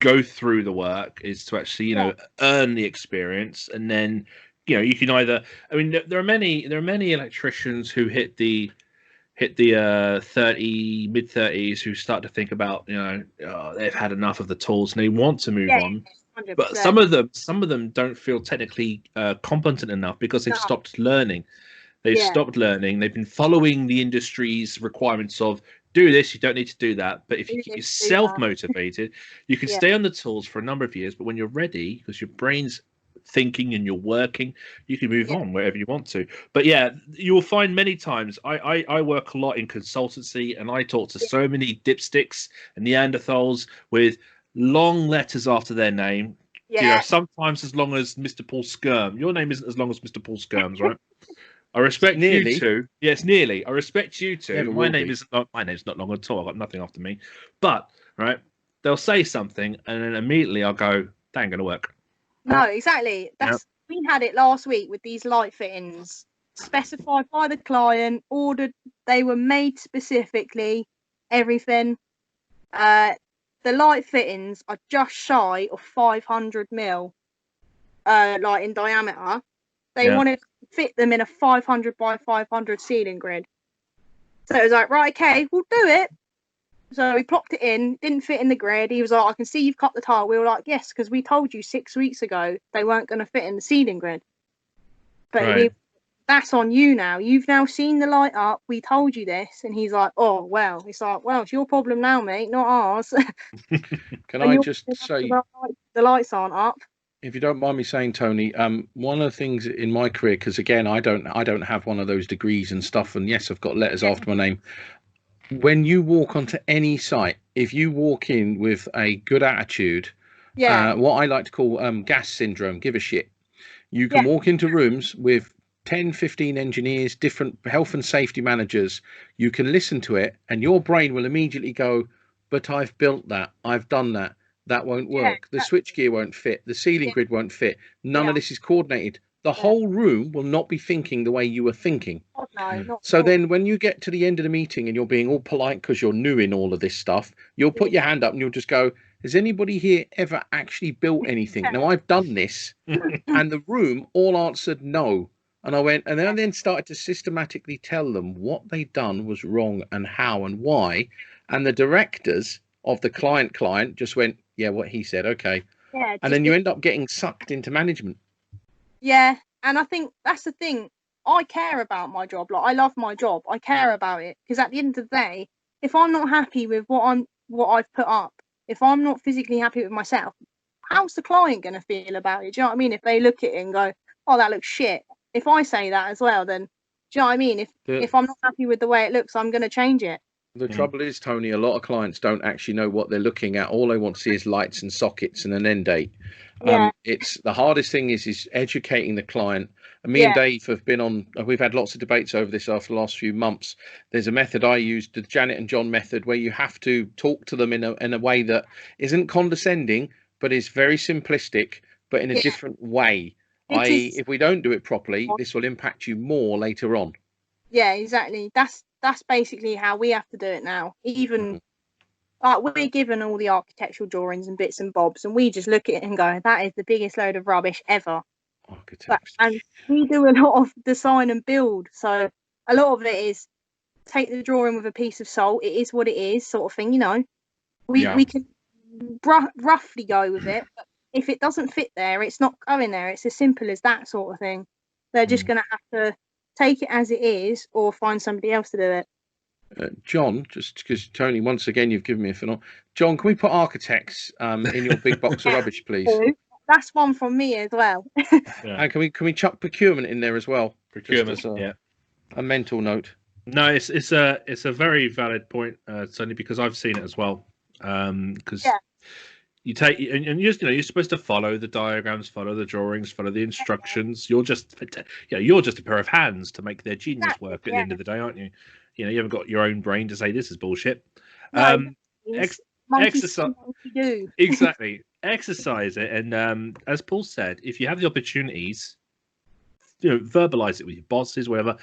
go through the work, is to actually earn the experience, and then you can either, I mean, there are many electricians who hit the mid 30s who start to think about they've had enough of the tools and they want to move on. 100%. But some of them don't feel technically competent enough because they've stopped learning. They've stopped learning. They've been following the industry's requirements of do this, you don't need to do that. But if you keep yourself motivated, you can stay on the tools for a number of years. But when you're ready, because your brain's thinking and you're working, you can move on wherever you want to. But yeah, you will find many times I work a lot in consultancy, and I talk to so many dipsticks and Neanderthals with long letters after their name. Yeah. You know, sometimes as long as Mr. Paul Skirm. Your name isn't as long as Mr. Paul Skirm's, right? I respect you two. Yes, nearly. I respect you two. My name's not long at all. I've got nothing after me. But right, they'll say something, and then immediately I'll go, "That ain't gonna work." No, exactly. We had it last week with these light fittings, specified by the client, ordered. They were made specifically. Everything. The light fittings are just shy of 500 mil, like in diameter. They wanted to fit them in a 500 by 500 ceiling grid. So it was like, right, okay, we'll do it. So we plopped it in, didn't fit in the grid. He was like, I can see you've cut the tile. We were like, yes, because we told you 6 weeks ago they weren't going to fit in the ceiling grid. But that's on you now. You've now seen the light up. We told you this. And he's like, oh, well. It's like, well, it's your problem now, mate, not ours. Can I just say, the lights aren't up. if you don't mind me saying, Tony, one of the things in my career, because again, I don't have one of those degrees and stuff, and yes, I've got letters after my name. When you walk onto any site, if you walk in with a good attitude, what I like to call gas syndrome, give a shit. You can walk into rooms with 10, 15 engineers, different health and safety managers. You can listen to it, and your brain will immediately go, but I've built that, I've done that. That won't work. The switchgear won't fit. The ceiling grid won't fit. None of this is coordinated. The whole room will not be thinking the way you were thinking. So then when you get to the end of the meeting and you're being all polite because you're new in all of this stuff, you'll put your hand up and you'll just go, has anybody here ever actually built anything? Now, I've done this. And the room all answered no. And I went, and then I started to systematically tell them what they'd done was wrong and how and why. And the directors of the client just went, yeah, what he said, okay. Yeah, and then you end up getting sucked into management. Yeah, and I think that's the thing. I care about my job. Like, I love my job. I care about it because at the end of the day, if I'm not happy with what I've put up, if I'm not physically happy with myself, how's the client going to feel about it? Do you know what I mean? If they look at it and go, oh, that looks shit. If I say that as well, then do you know what I mean? If I'm not happy with the way it looks, I'm going to change it. The trouble is, Tony, a lot of clients don't actually know what they're looking at. All they want to see is lights and sockets and an end date. It's the hardest thing is educating the client. And me and Dave have been on, we've had lots of debates over this after the last few months. There's a method I used, the Janet and John method, where you have to talk to them in a way that isn't condescending, but is very simplistic, but in a different way. If we don't do it properly, this will impact you more later on. Yeah, exactly. That's basically how we have to do it now. Even like we're given all the architectural drawings and bits and bobs, and we just look at it and go, that is the biggest load of rubbish ever. And we do a lot of design and build, so a lot of it is take the drawing with a piece of salt. It is what it is, sort of thing, you know. We can roughly go with it, but if it doesn't fit there, it's not going there. It's as simple as that sort of thing. They're just going to have to take it as it is or find somebody else to do it. John, just because Tony, once again, you've given me a phenomenal. John, can we put architects in your big box of rubbish, please? That's one from me as well. And can we chuck procurement in there as well? Procurement, a mental note. No, it's a very valid point, Tony, because I've seen it as well. Because you take and you're supposed to follow the diagrams, follow the drawings, follow the instructions. You're just a pair of hands to make their genius work at the end of the day, aren't you? You know, you haven't got your own brain to say this is bullshit. Exercise. Exactly. Exercise it, and as Paul said, if you have the opportunities, verbalize it with your bosses, whatever,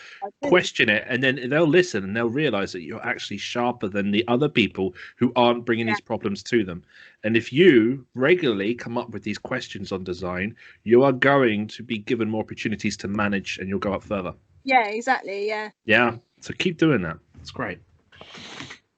question it, and then they'll listen and they'll realize that you're actually sharper than the other people who aren't bringing these problems to them. And if you regularly come up with these questions on design, you are going to be given more opportunities to manage, and you'll go up further. Yeah, exactly. Yeah. So keep doing that. It's great.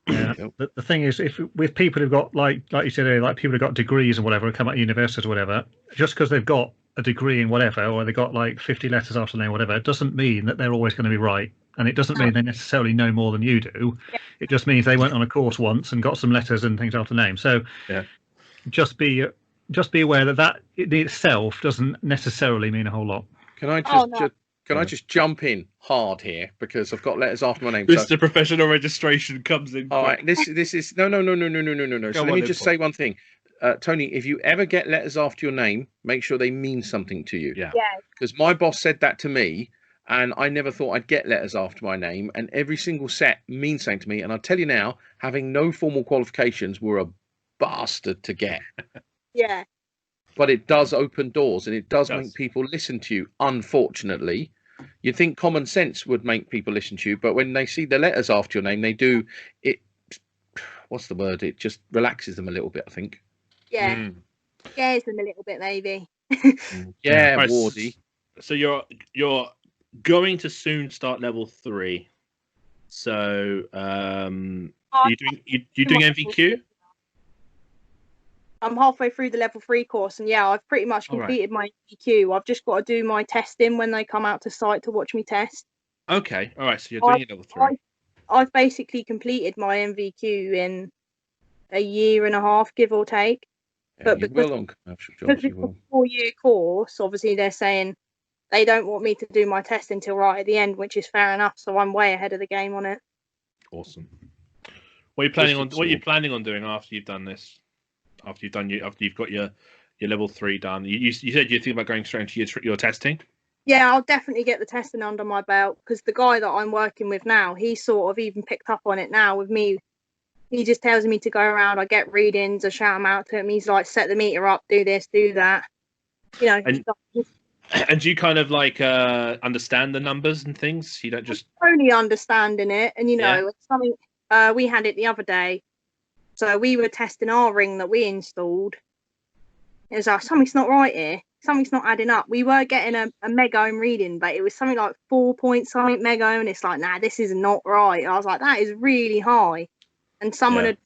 Yeah. The thing is, if with people who've got like you said earlier, like people who've got degrees or whatever, come at universities or whatever, just because they've got a degree in whatever, or they got like 50 letters after their name, whatever, it doesn't mean that they're always going to be right, and it doesn't mean they necessarily know more than you do. It just means they went on a course once and got some letters and things after name. So just be just be aware that in itself doesn't necessarily mean a whole lot. Can I just jump in hard here because I've got letters after my name. Mr. Professional Registration comes in. All right, this is no. So let me just say one thing, Tony. If you ever get letters after your name, make sure they mean something to you. Yeah. Because my boss said that to me, and I never thought I'd get letters after my name, and every single set means something to me. And I'll tell you now, having no formal qualifications were a bastard to get. Yeah. But it does open doors, and it does make people listen to you. Unfortunately, you'd think common sense would make people listen to you, but when they see the letters after your name, they do it. What's the word? It just relaxes them a little bit, I think. Yeah, scares them a little bit, maybe. Yeah, right, Wardy. So you're going to soon start level 3. So you doing MVQ? I'm halfway through the level 3 course, and yeah, I've pretty much completed my MVQ. I've just got to do my testing when they come out to site to watch me test. Okay, all right. So you're doing your level 3. I've basically completed my MVQ in a year and a half, give or take. Yeah, but you because will on commercial jobs, you will. 4-year course, obviously they're saying they don't want me to do my test until right at the end, which is fair enough. So I'm way ahead of the game on it. Awesome. What are you planning on doing after you've done this? After you've got your level 3 done, you said you think about going straight into your testing. Yeah, I'll definitely get the testing under my belt, because the guy that I'm working with now, he sort of even picked up on it now with me. He just tells me to go around. I get readings, I shout them out to him. He's like, set the meter up, do this, do that. You know. And do you kind of like understand the numbers and things? You don't just only understanding it, and it's something we had it the other day. So we were testing our ring that we installed. It was like, something's not right here. Something's not adding up. We were getting a mega ohm reading, but it was something like 4 point something mega ohm. And it's like, nah, this is not right. I was like, that is really high. And someone had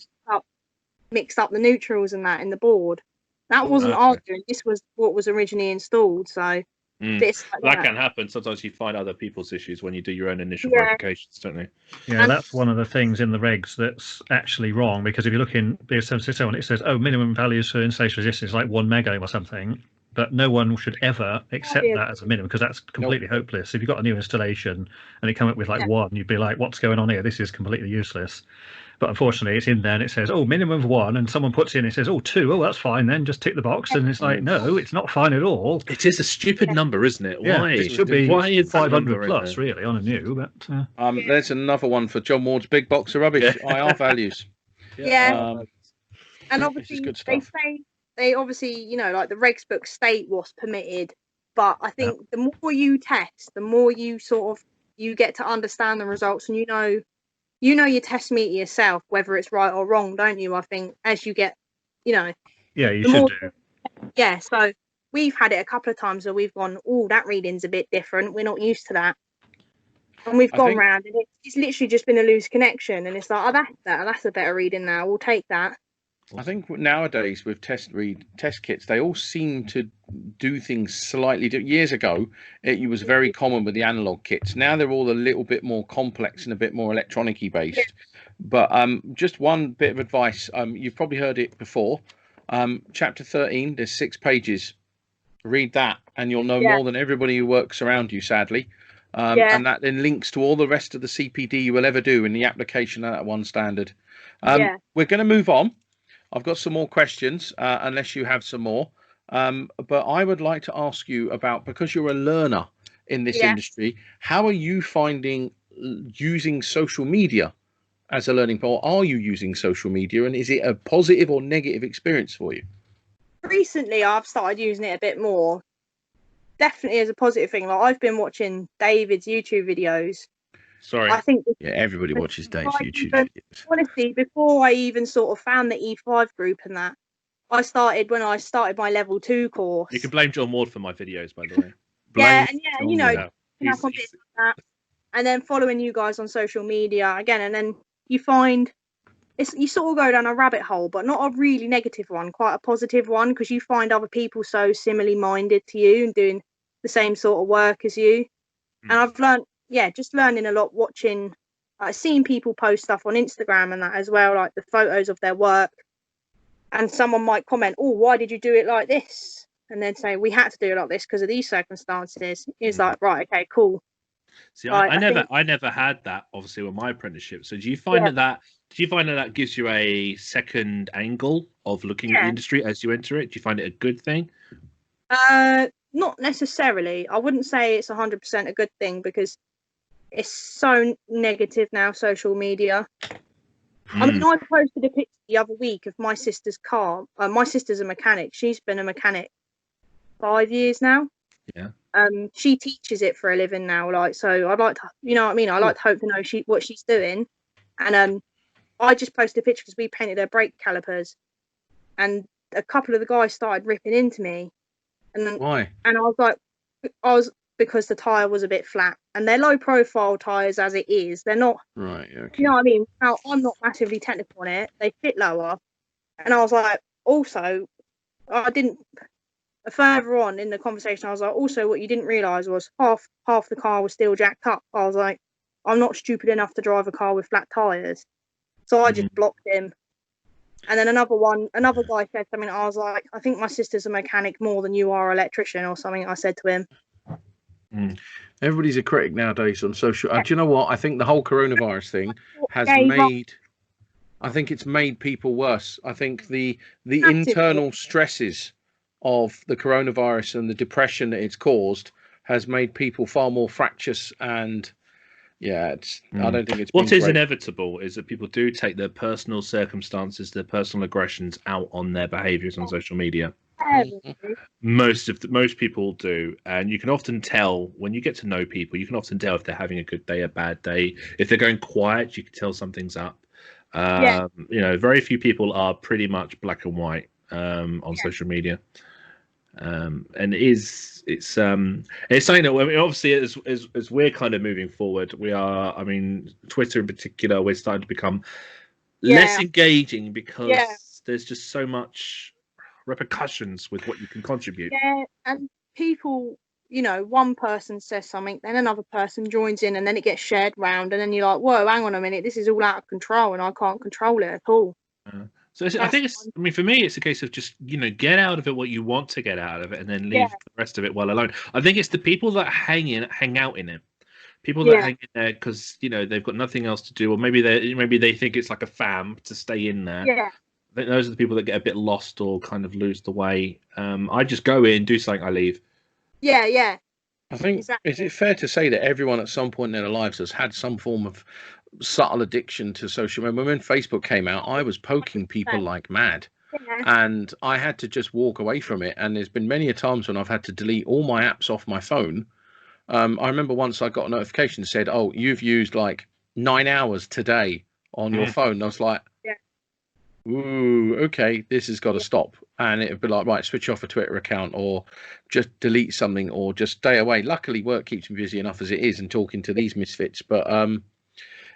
mixed up the neutrals and that in the board. That wasn't our doing. This was what was originally installed. So that can happen. Sometimes you find other people's issues when you do your own initial verifications, don't you? Yeah, that's one of the things in the regs that's actually wrong, because if you look in BS767, it says, minimum values for installation resistance is like 1 mega ohm or something. But no one should ever accept that as a minimum, because that's completely hopeless. If you've got a new installation and it come up with like 1, you'd be like, what's going on here? This is completely useless. But unfortunately, it's in there and it says, minimum of 1, and someone puts in, it says, 2, that's fine then, just tick the box. And it's like, no, it's not fine at all. It is a stupid number, isn't it? Why? It should be 500 plus, really, on a new. But there's another one for John Ward's big box of rubbish, IR values. And obviously, they say, they obviously, like the regs book state what's permitted. But I think the more you test, the more you you get to understand the results, and you know your test meter yourself, whether it's right or wrong, don't you? I think as you get, Yeah, you should do. Yeah, so we've had it a couple of times where we've gone, that reading's a bit different. We're not used to that. And we've gone round, and it's literally just been a loose connection. And it's like, that's a better reading now. We'll take that. I think nowadays with test kits, they all seem to do things slightly different. Years ago, it was very common with the analog kits. Now they're all a little bit more complex and a bit more electronic-y based. Yeah. But just one bit of advice. You've probably heard it before. Chapter 13, there's 6 pages. Read that, and you'll know more than everybody who works around you, sadly. And that then links to all the rest of the CPD you will ever do in the application of that one standard. We're going to move on. I've got some more questions, unless you have some more. But I would like to ask you about, because you're a learner in this industry, how are you finding using social media as a learning tool? Are you using social media, and is it a positive or negative experience for you? Recently, I've started using it a bit more. Definitely as a positive thing. Like, I've been watching David's YouTube videos. Sorry. I think everybody watches Dave's YouTube videos. Honestly, before I even sort of found the E5 group and that, when I started my level 2 course. You can blame John Ward for my videos, by the way. And then following you guys on social media again, and then you find you sort of go down a rabbit hole, but not a really negative one, quite a positive one, because you find other people so similarly minded to you and doing the same sort of work as you. And I've learned, just learning a lot, watching, seeing people post stuff on Instagram and that as well, like the photos of their work. and someone might comment, "Oh, why did you do it like this?" And then say, "We had to do it like this because of these circumstances." It's like, right, okay, cool. See, Right, I never had that, obviously, with my apprenticeship. So do you find that gives you a second angle of looking at the industry as you enter it? Do you find it a good thing? Not necessarily. I wouldn't say it's 100% a good thing, because it's so negative now, social media. I mean, I posted a picture the other week of my sister's car. My sister's a mechanic. She's been a mechanic 5 years now. Yeah. She teaches it for a living now. Like, so I'd like to, you know what I mean? I like to hope to know what she's doing. And I just posted a picture because we painted her brake calipers, and a couple of the guys started ripping into me. And then, why? And because the tire was a bit flat, and they're low profile tires as it is. They're not Right. Okay. You know what I mean? Now, I'm not massively technical on it. They fit lower. And I was like, also, further on in the conversation, I was like, also, what you didn't realise was half the car was still jacked up. I was like, I'm not stupid enough to drive a car with flat tyres. So I just blocked him. And then another guy said something. I was like, I think my sister's a mechanic more than you are an electrician, or something. I said to him. Everybody's a critic nowadays on social. Do you know what? I think the whole coronavirus thing has made people worse. I think the internal stresses of the coronavirus and the depression that it's caused has made people far more fractious, and I don't think it's what is inevitable is that people do take their personal circumstances, their personal aggressions out on their behaviors on social media. Most people do, and you can often tell when you get to know people. You can often tell if they're having a good day, a bad day. If they're going quiet, you can tell something's up. You know, very few people are pretty much black and white on social media. And it's something that, I mean, obviously as we're kind of moving forward, we are, I mean, Twitter in particular, we're starting to become less engaging because there's just so much repercussions with what you can contribute. And people, you know, one person says something, then another person joins in, and then it gets shared round, and then you're like, whoa, hang on a minute, this is all out of control, and I can't control it at all. So I think I mean, for me, it's a case of just, you know, get out of it what you want to get out of it, and then leave the rest of it well alone. I think it's the people that hang out in it. People that hang in there because, you know, they've got nothing else to do, or maybe they think it's like a fam to stay in there. I think those are the people that get a bit lost or kind of lose the way. I just go in, do something, I leave. I think is it fair to say that everyone at some point in their lives has had some form of subtle addiction to social media? When Facebook came out, I was poking people like mad, and I had to just walk away from it. And there's been many a times when I've had to delete all my apps off my phone. I remember once I got a notification that said, "Oh, you've used like 9 hours today on your phone." And I was like, "Ooh, okay, this has got to stop." And it'd be like, right, switch off a Twitter account, or just delete something, or just stay away. Luckily, work keeps me busy enough as it is, and talking to these misfits. But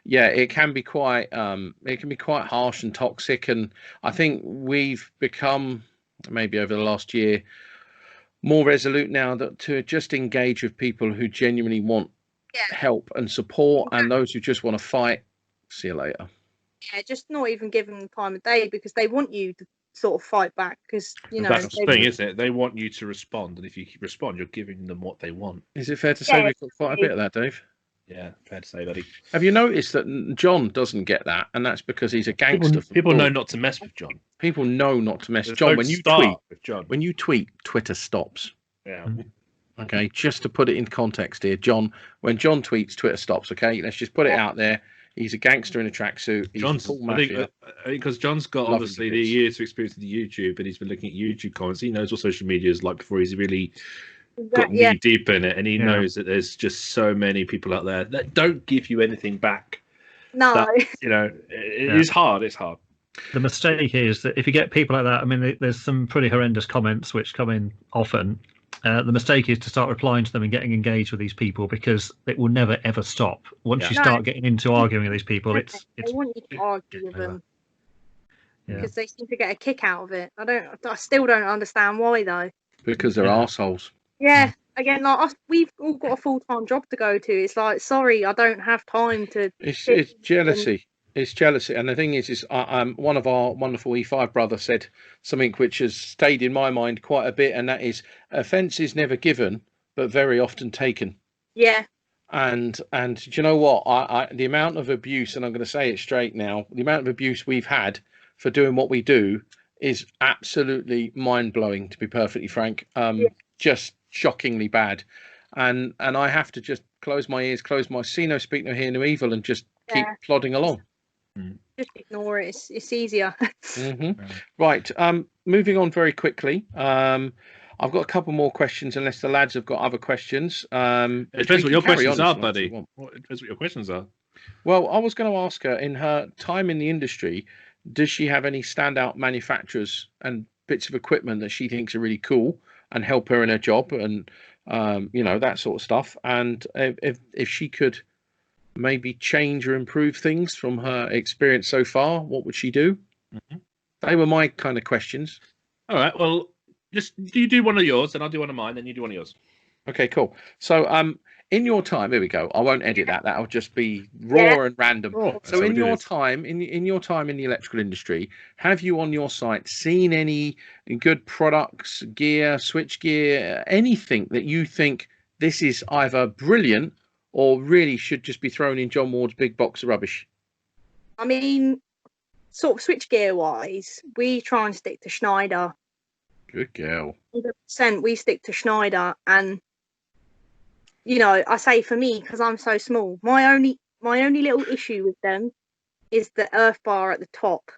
it can be quite harsh and toxic. And I think we've become, maybe over the last year, more resolute now to just engage with people who genuinely want help and support, and those who just want to fight. See you later. Just not even give them the time of day, because they want you to sort of fight back, because, you know, that's the thing, isn't it? They want you to respond, and if you respond, you're giving them what they want. Is it fair to say we've got quite a bit of that, Dave? Yeah, fair to say, buddy. Have you noticed that John doesn't get that, and that's because he's a gangster? People know not to mess with John. People know not to mess with John. When you tweet, Twitter stops. Yeah. Okay, just to put it in context here, John. When John tweets, Twitter stops. Okay, let's just put it out there. He's a gangster in a tracksuit. I think because John's got obviously the years of experience with YouTube, and he's been looking at YouTube comments. He knows what social media is like before he's really got knee deep in it, and he knows that there's just so many people out there that don't give you anything back. No, that, you know, it is hard. It's hard. The mistake is that if you get people like that, I mean, there's some pretty horrendous comments which come in often. The mistake is to start replying to them and getting engaged with these people, because it will never ever stop. Once you start getting into arguing with these people, they want you to argue with them because they seem to get a kick out of it. I still don't understand why though. Because they're arseholes. Yeah. Again, like us, we've all got a full-time job to go to. It's like, sorry, I don't have time to. It's jealousy. It's jealousy, and the thing is one of our wonderful E5 brothers said something which has stayed in my mind quite a bit, and that is, offence is never given, but very often taken. Yeah. And do you know what? The amount of abuse, and I'm going to say it straight now, the amount of abuse we've had for doing what we do is absolutely mind blowing. To be perfectly frank, just shockingly bad. And I have to just close my ears, see no, speak no, hear no evil, and just keep plodding along. Just ignore it. It's easier. Right. Moving on very quickly. I've got a couple more questions, unless the lads have got other questions. It depends what your questions are, buddy. It depends what your questions are. Well, I was going to ask her, in her time in the industry, does she have any standout manufacturers and bits of equipment that she thinks are really cool and help her in her job, and that sort of stuff? And if she could maybe change or improve things from her experience so far, what would she do? They were my kind of questions. All right. Well, just you do one of yours, and I'll do one of mine, then you do one of yours. Okay, cool. So, in your time, here we go. I won't edit that. That'll just be raw and random. So, in your time, in your time in the electrical industry, have you on your site seen any good products, gear, switch gear, anything that you think this is either brilliant or really should just be thrown in John Ward's big box of rubbish? I mean, sort of switch gear wise, we try and stick to Schneider. Good girl. 100% we stick to Schneider, and I say for me, because I'm so small, my only little issue with them is the earth bar at the top.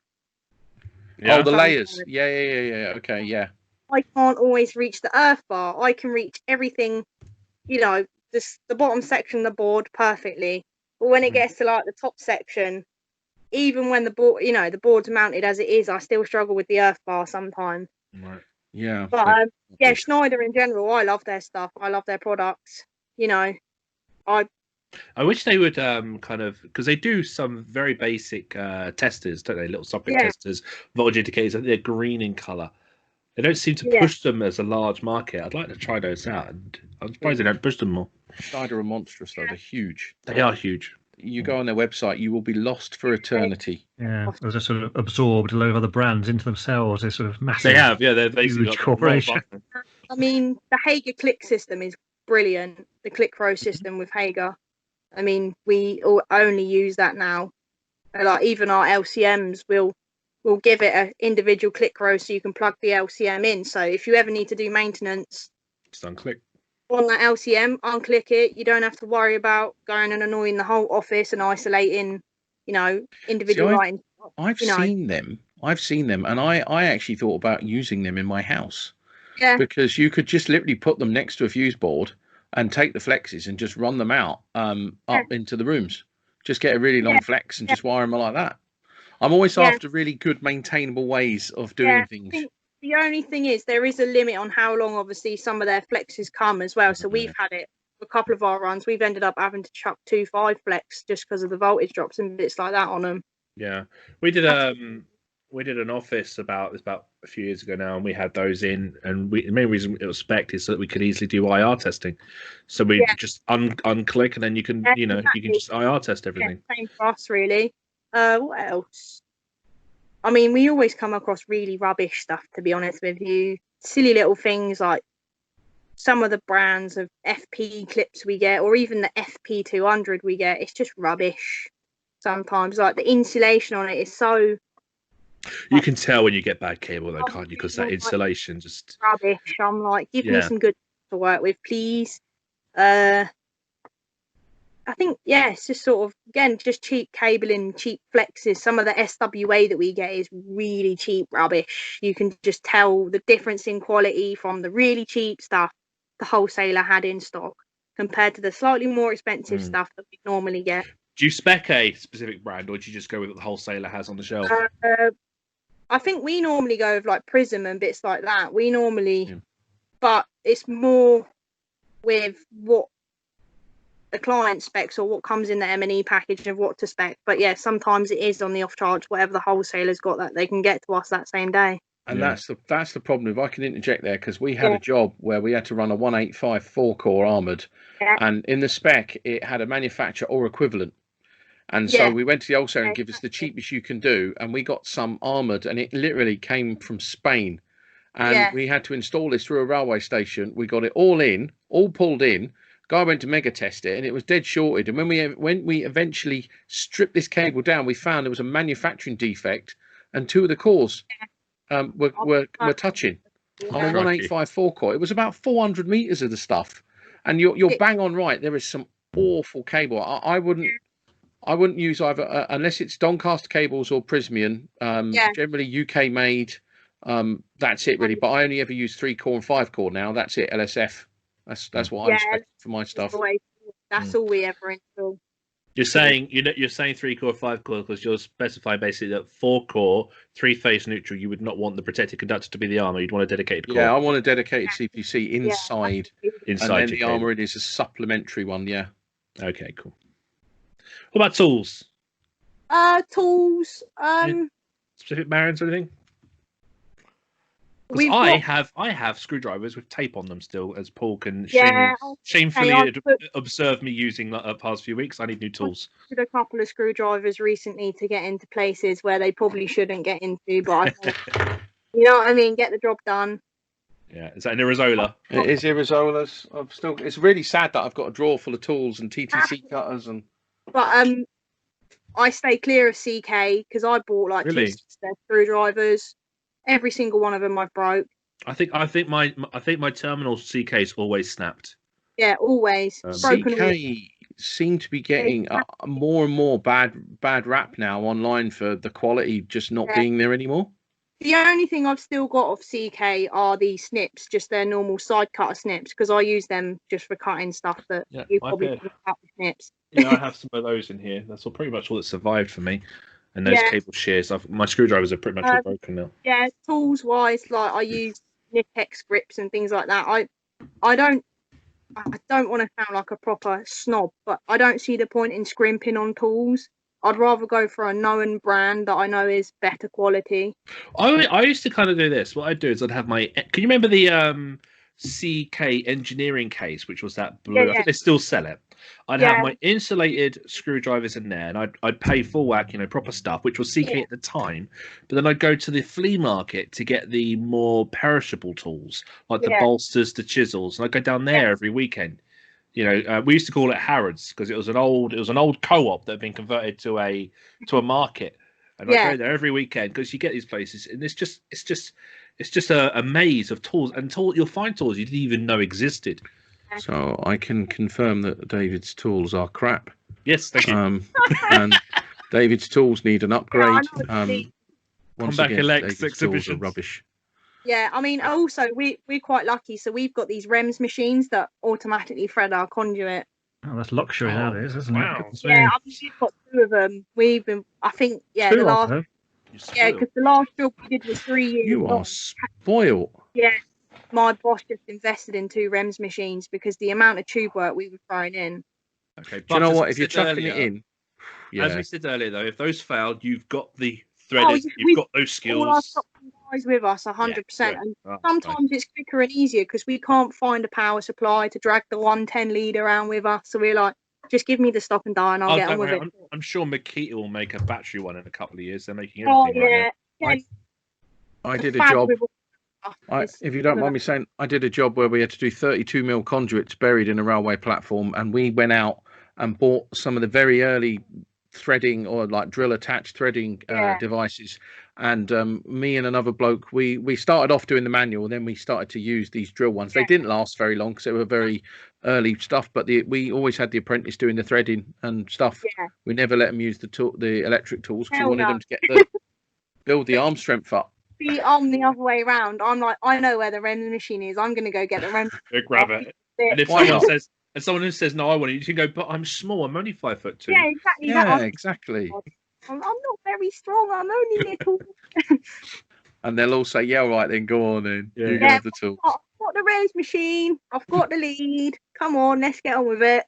Yeah. Oh, the layers. Yeah. Okay, yeah. I can't always reach the earth bar. I can reach everything, the bottom section of the board perfectly. But when it gets to like the top section, even when the board, the board's mounted as it is, I still struggle with the earth bar sometimes. Right. Yeah. But Schneider in general, I love their stuff. I love their products. I wish they would because they do some very basic testers, don't they? Little socket testers, voltage indicators. They're green in color. They don't seem to push them as a large market. I'd like to try those out, and I'm surprised they don't push them more. Schneider are monstrous, though. They're huge. They are huge. You go on their website, you will be lost for eternity. Yeah, they're just sort of absorbed a load of other brands into themselves. They're sort of massive. They have, they're basically huge corporation. I mean, the Hager click system is brilliant. The click row system with Hager. I mean, we only use that now. Like even our LCMs will give it an individual click row, so you can plug the LCM in. So if you ever need to do maintenance, just unclick on that LCM, unclick it. You don't have to worry about going and annoying the whole office and isolating, individual lines. I've seen them, and I actually thought about using them in my house. Yeah. Because you could just literally put them next to a fuse board and take the flexes and just run them out up into the rooms. Just get a really long flex and just wire them like that. I'm always after really good maintainable ways of doing things. The only thing is there is a limit on how long, obviously, some of their flexes come as well. So we've had it a couple of our runs. We've ended up having to chuck 2.5 flex just because of the voltage drops and bits like that on them. Yeah, we did an office about a few years ago now, and we had those in. And the main reason it was spec'd is so that we could easily do IR testing. So we just unclick, and then you can you can just IR test everything. Yeah, same for us, really. What else? I mean, we always come across really rubbish stuff, to be honest with you. Silly little things like some of the brands of FP clips we get, or even the FP200 we get. It's just rubbish sometimes. Like the insulation on it is so... You can tell when you get bad cable, though, can't you? Because that insulation just... Rubbish. I'm like, give me some good to work with, please. I think, it's just sort of, again, just cheap cabling, cheap flexes. Some of the SWA that we get is really cheap rubbish. You can just tell the difference in quality from the really cheap stuff the wholesaler had in stock compared to the slightly more expensive stuff that we normally get. Do you spec a specific brand, or do you just go with what the wholesaler has on the shelf? I think we normally go with like Prism and bits like that. We normally, but it's more with what the client specs or what comes in the M&E package of what to spec. But sometimes it is on the off chance, whatever the wholesaler's got, that they can get to us that same day. And that's the problem. If I can interject there, because we had a job where we had to run a 185 4-core armoured, and in the spec it had a manufacturer or equivalent, And so we went to the wholesaler and give us the cheapest you can do, and we got some armoured, and it literally came from Spain. And we had to install this through a railway station. We got it all pulled in. Guy went to mega test it, and it was dead shorted. And when we eventually stripped this cable down, we found there was a manufacturing defect, and 2 of the cores were touching on a 1854 core. It was about 400 meters of the stuff, and you're bang on right. There is some awful cable. I wouldn't use either unless it's Doncaster cables or Prismian. Generally UK made. That's it really. But I only ever use 3-core and 5-core now. That's it. LSF. That's what I'm expecting for my stuff. That's all we ever install. You're saying 3-core, 5-core because you're specifying basically that 4-core, 3-phase neutral. You would not want the protected conductor to be the armor. You'd want a dedicated core. Yeah, I want a dedicated CPC inside. And then the armor it is a supplementary one. Yeah. Okay, cool. What about tools? Tools. Specific bearings or anything? I have screwdrivers with tape on them still, as Paul can shamefully observe me using the past few weeks. I need new tools. I put a couple of screwdrivers recently to get into places where they probably shouldn't get into, but I thought, you know what I mean, get the job done. Yeah, is that an Irizola? It is Irizolas. It's really sad that I've got a drawer full of tools and TTC cutters and. But I stay clear of CK because I bought like 2 screwdrivers. Every single one of them I've broke. I think my terminal CK's always snapped. Yeah, always. CK seem to be getting more and more bad rap now online for the quality just not being there anymore. The only thing I've still got of CK are the snips, just their normal side cutter snips, because I use them just for cutting stuff that you probably could cut with snips. Yeah, I have some of those in here. That's pretty much all that survived for me. And those cable shears, my screwdrivers are pretty much all broken now. Yeah, tools wise, like I use Nipex grips and things like that. I don't want to sound like a proper snob, but I don't see the point in scrimping on tools. I'd rather go for a known brand that I know is better quality. I used to kind of do this. What I'd do is I'd have my. Can you remember the CK engineering case, which was that blue? I think they still sell it. I'd have my insulated screwdrivers in there, and I'd pay full whack, proper stuff, which was CK at the time. But then I'd go to the flea market to get the more perishable tools, like the bolsters, the chisels, and I'd go down there every weekend. We used to call it Harrods because it was an old co-op that had been converted to a market, and I'd go there every weekend because you get these places, and it's just a maze of tools, and you'll find tools you didn't even know existed. So I can confirm that David's tools are crap. Yes, thank you. And David's tools need an upgrade. Come back, Alex exhibitions. Rubbish. Yeah, I mean, also we're quite lucky, so we've got these REMS machines that automatically thread our conduit. Oh, that's luxury nowadays, isn't it? Yeah, we've got 2 of them. The last job we did was 3 years. You are spoiled. Yeah. My boss just invested in 2 REMS machines because the amount of tube work we were throwing in. Okay, do you know what? If you're chucking it in, as we said earlier, though, if those failed, you've got the threaders, you've got those skills. All our guys with us 100%, and sometimes it's quicker and easier because we can't find a power supply to drag the 110 lead around with us. So we're like, just give me the stop and die, and I'll get on with it. I'm sure Makita will make a battery one in a couple of years. They're making everything right now. I did a job. If you don't mind me saying, I did a job where we had to do 32mm conduits buried in a railway platform, and we went out and bought some of the very early threading or like drill attached threading devices. And me and another bloke, we started off doing the manual, then we started to use these drill ones. They didn't last very long because they were very early stuff, but we always had the apprentice doing the threading and stuff. We never let them use the electric tools because we wanted them to get build the arm strength up. I'm the other way around. I'm like, I know where the REMS machine is. I'm going to go get the REMS. Go grab it. And if someone says no, I want it, you can go. But I'm small. I'm only 5'2". Yeah, exactly. Exactly. I'm not very strong. I'm only little. And they'll all say, "Yeah, all right, then go on then. You go have the tools." I've got the REMS machine. I've got the lead. Come on, let's get on with it.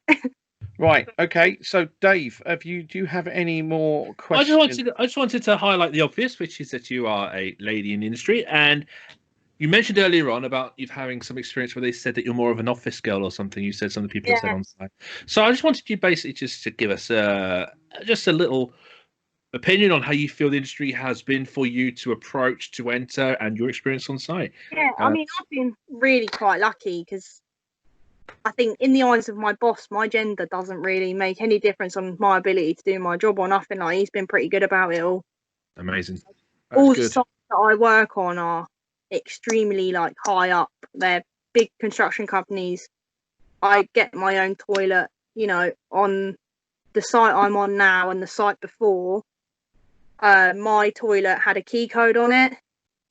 Right. Okay. So, Dave, do you have any more questions? I just wanted to highlight the obvious, which is that you are a lady in the industry, and You mentioned earlier on about you having some experience where they said that you're more of an office girl or something. You said some of the people have said on site. So I just wanted you basically just to give us just a little opinion on how you feel the industry has been for you to approach, to enter, and your experience on site. Yeah, I mean, I've been really quite lucky because I think in the eyes of my boss, my gender doesn't really make any difference on my ability to do my job or nothing. Like, he's been pretty good about it all. Amazing. All the sites that I work on are extremely like high up. They're big construction companies. I get my own toilet, you know, on the site I'm on now and the site before. My toilet had a key code on it,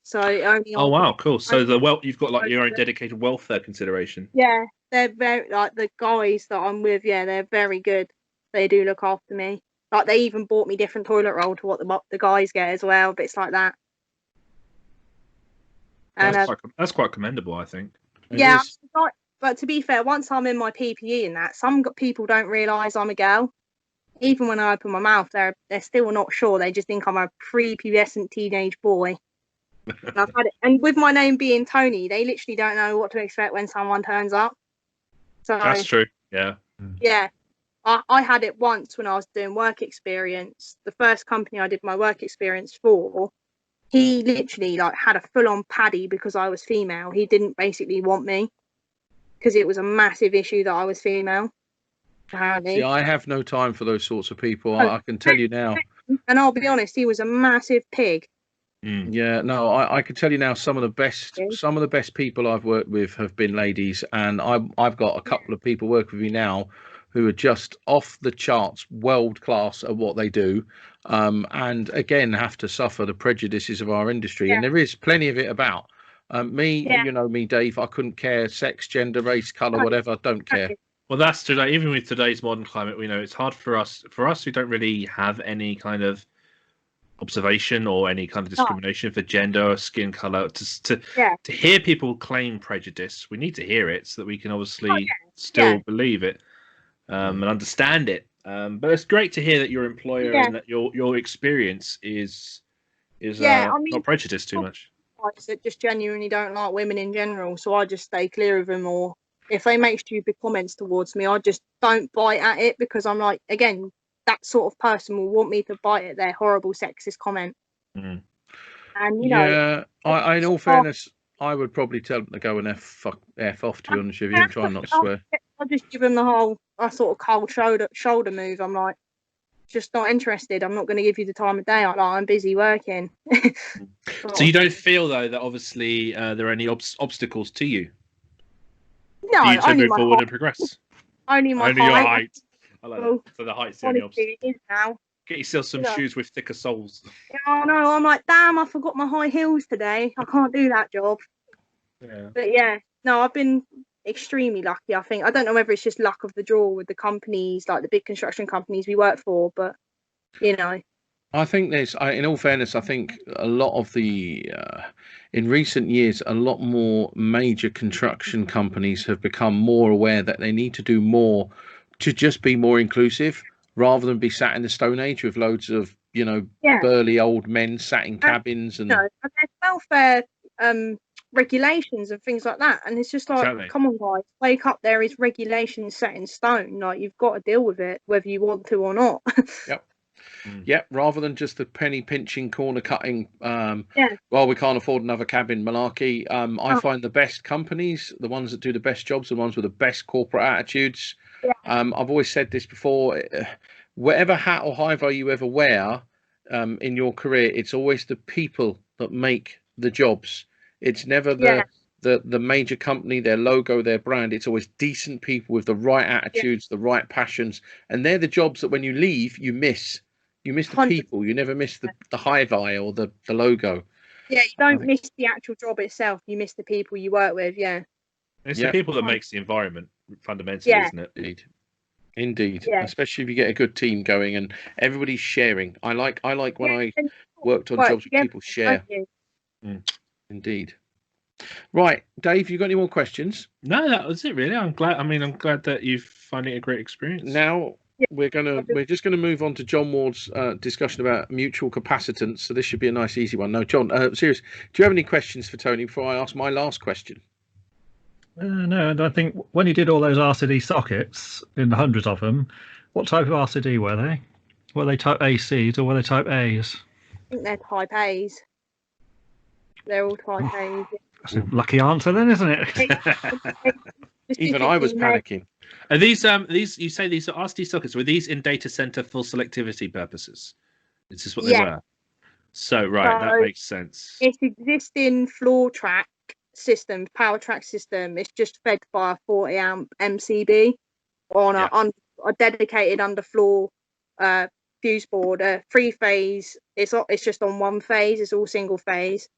so only. Oh wow, cool! So you've got like your own dedicated welfare consideration. Yeah, they're very like the guys that I'm with. Yeah, they're very good. They do look after me. Like they even bought me different toilet roll to what the guys get as well. Bits like that. And that's quite commendable, I think. Yeah, but to be fair, once I'm in my PPE and that, some people don't realise I'm a girl. Even when I open my mouth, they're still not sure. They just think I'm a prepubescent teenage boy. And I've had it, and with my name being Tony, they literally don't know what to expect when someone turns up. So that's true. Yeah. Yeah, I had it once when I was doing work experience. The first company I did my work experience for, he literally like had a full-on paddy because I was female. He didn't basically want me because it was a massive issue that I was female. Apparently. See, I have no time for those sorts of people. I can tell you now. And I'll be honest, he was a massive pig. Yeah, no, I can tell you now. Some of the best people I've worked with have been ladies, and I've got a couple of people working with me now who are just off the charts, world class at what they do, and again have to suffer the prejudices of our industry. And there is plenty of it about. You know me, Dave. I couldn't care sex, gender, race, colour, whatever. Don't care. Well, that's today. Even with today's modern climate, we know it's hard for us. For us, who don't really have any kind of observation or any kind of discrimination for gender or skin color, to hear people claim prejudice, we need to hear it so that we can obviously still believe it and understand it. But it's great to hear that your employer and that your experience is not prejudiced too much. I just genuinely don't like women in general, so I just stay clear of them. Or if they make stupid comments towards me, I just don't bite at it because I'm like, again, that sort of person will want me to bite at their horrible sexist comment. And you know, in all fairness, I would probably tell them to go and f off. To be honest with you, and try not to swear. I just give them the whole sort of cold shoulder move. I'm like, just not interested. I'm not going to give you the time of day. I'm busy working. So you don't feel though that obviously there are any obstacles to you? No, for you to move forward and progress. Only your height. I like that. So the height's the only obstacle. Now. Get yourself some shoes with thicker soles. Yeah, no, I'm like, damn, I forgot my high heels today. I can't do that job. Yeah. But yeah, no, I've been extremely lucky. I think I don't know whether it's just luck of the draw with the companies, like the big construction companies we work for, but you know. I think in all fairness, I think a lot of the, in recent years, a lot more major construction companies have become more aware that they need to do more to just be more inclusive rather than be sat in the Stone Age with loads of, burly old men sat in cabins. And there's welfare regulations and things like that. And it's just like, come on, guys, wake up. There is regulations set in stone. Like, you've got to deal with it, whether you want to or not. Yep. Yeah, rather than just the penny pinching, corner cutting. Well, we can't afford another cabin malarkey. I find the best companies, the ones that do the best jobs, the ones with the best corporate attitudes. I've always said this before. Whatever hat or highver you ever wear in your career, it's always the people that make the jobs. It's never the major company, their logo, their brand. It's always decent people with the right attitudes, the right passions, and they're the jobs that when you leave, you miss. You miss the 100%. People. You never miss the hive-eye or the logo. Yeah, you don't miss the actual job itself. You miss the people you work with. Yeah. It's the people that makes the environment fundamentally, isn't it? Indeed. Yeah. Especially if you get a good team going and everybody's sharing. I like when I worked on jobs with people share. Indeed. Right, Dave, you got any more questions? No, that was it really. I'm glad that you're finding it a great experience. Now, we're just gonna move on to John Ward's discussion about mutual capacitance. So this should be a nice, easy one. No, John, serious. Do you have any questions for Tony before I ask my last question? No, and I think when you did all those RCD sockets in the hundreds of them, what type of RCD were they? Were they type ACs or were they type A's? I think they're type A's. They're all type A's. That's a lucky answer then, isn't it? Even I was panicking. Are these you say these are RCD sockets? Were these in data center for selectivity purposes? Is this what they were? So that makes sense. It's existing floor track system, power track system. It's just fed by a 40 amp MCB on a dedicated underfloor fuse board, 3-phase. It's just on one phase. It's all single phase,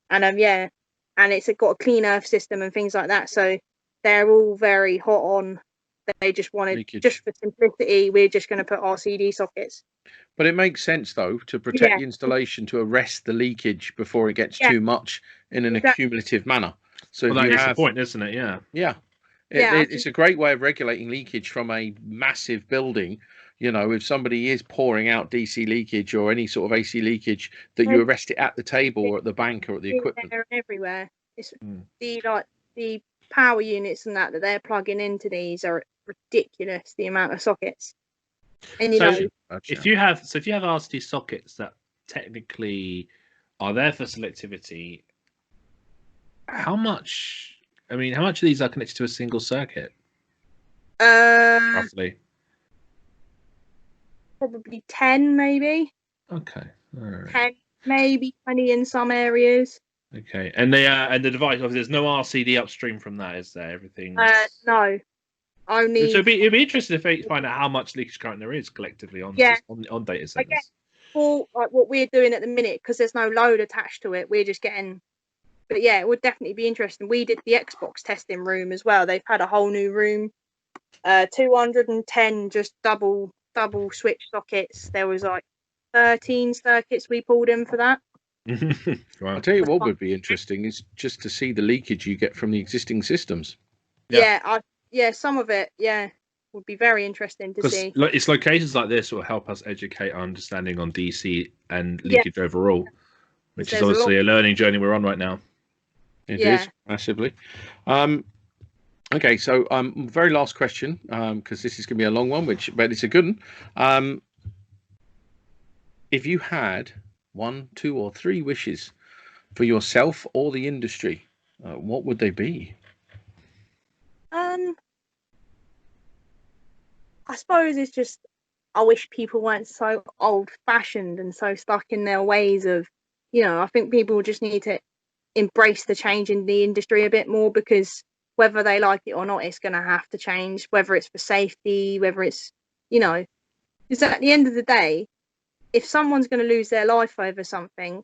and and it's got a clean earth system and things like that. So they're all very hot on. They just wanted, leakage. Just for simplicity, we're just going to put RCD sockets. But it makes sense, though, to protect the installation, to arrest the leakage before it gets too much in an accumulative manner. So that's the point, isn't it? Yeah. It's a great way of regulating leakage from a massive building. You know, if somebody is pouring out DC leakage or any sort of AC leakage, that you arrest it at the table or at the bank or at the equipment. They're everywhere. It's the power units and that they're plugging into these are ridiculous, the amount of sockets. And if you have RCD sockets that technically are there for selectivity, how much of these are connected to a single circuit? Roughly. Probably 10, maybe. Okay. All right. 10, maybe 20 in some areas. Okay, and the device, obviously, there's no RCD upstream from that, is there? Everything. No, only. So it'd be interesting to find out how much leakage current there is collectively on data centers. Guess for like what we're doing at the minute, because there's no load attached to it, we're just getting. But yeah, it would definitely be interesting. We did the Xbox testing room as well. They've had a whole new room, 210 just double switch sockets. There was like 13 circuits we pulled in for that. Right. I'll tell you what would be interesting is just to see the leakage you get from the existing systems. Some of it would be very interesting to see. It's locations like this will help us educate our understanding on DC and leakage overall, which is obviously a learning journey we're on right now. It is massively. Okay, so very last question, because this is going to be a long one, but it's a good one. If you had 1, 2, or 3 wishes for yourself or the industry, what would they be? I suppose it's just I wish people weren't so old-fashioned and so stuck in their ways of, I think people just need to embrace the change in the industry a bit more, because whether they like it or not, it's going to have to change, whether it's for safety, whether it's, because at the end of the day, if someone's going to lose their life over something,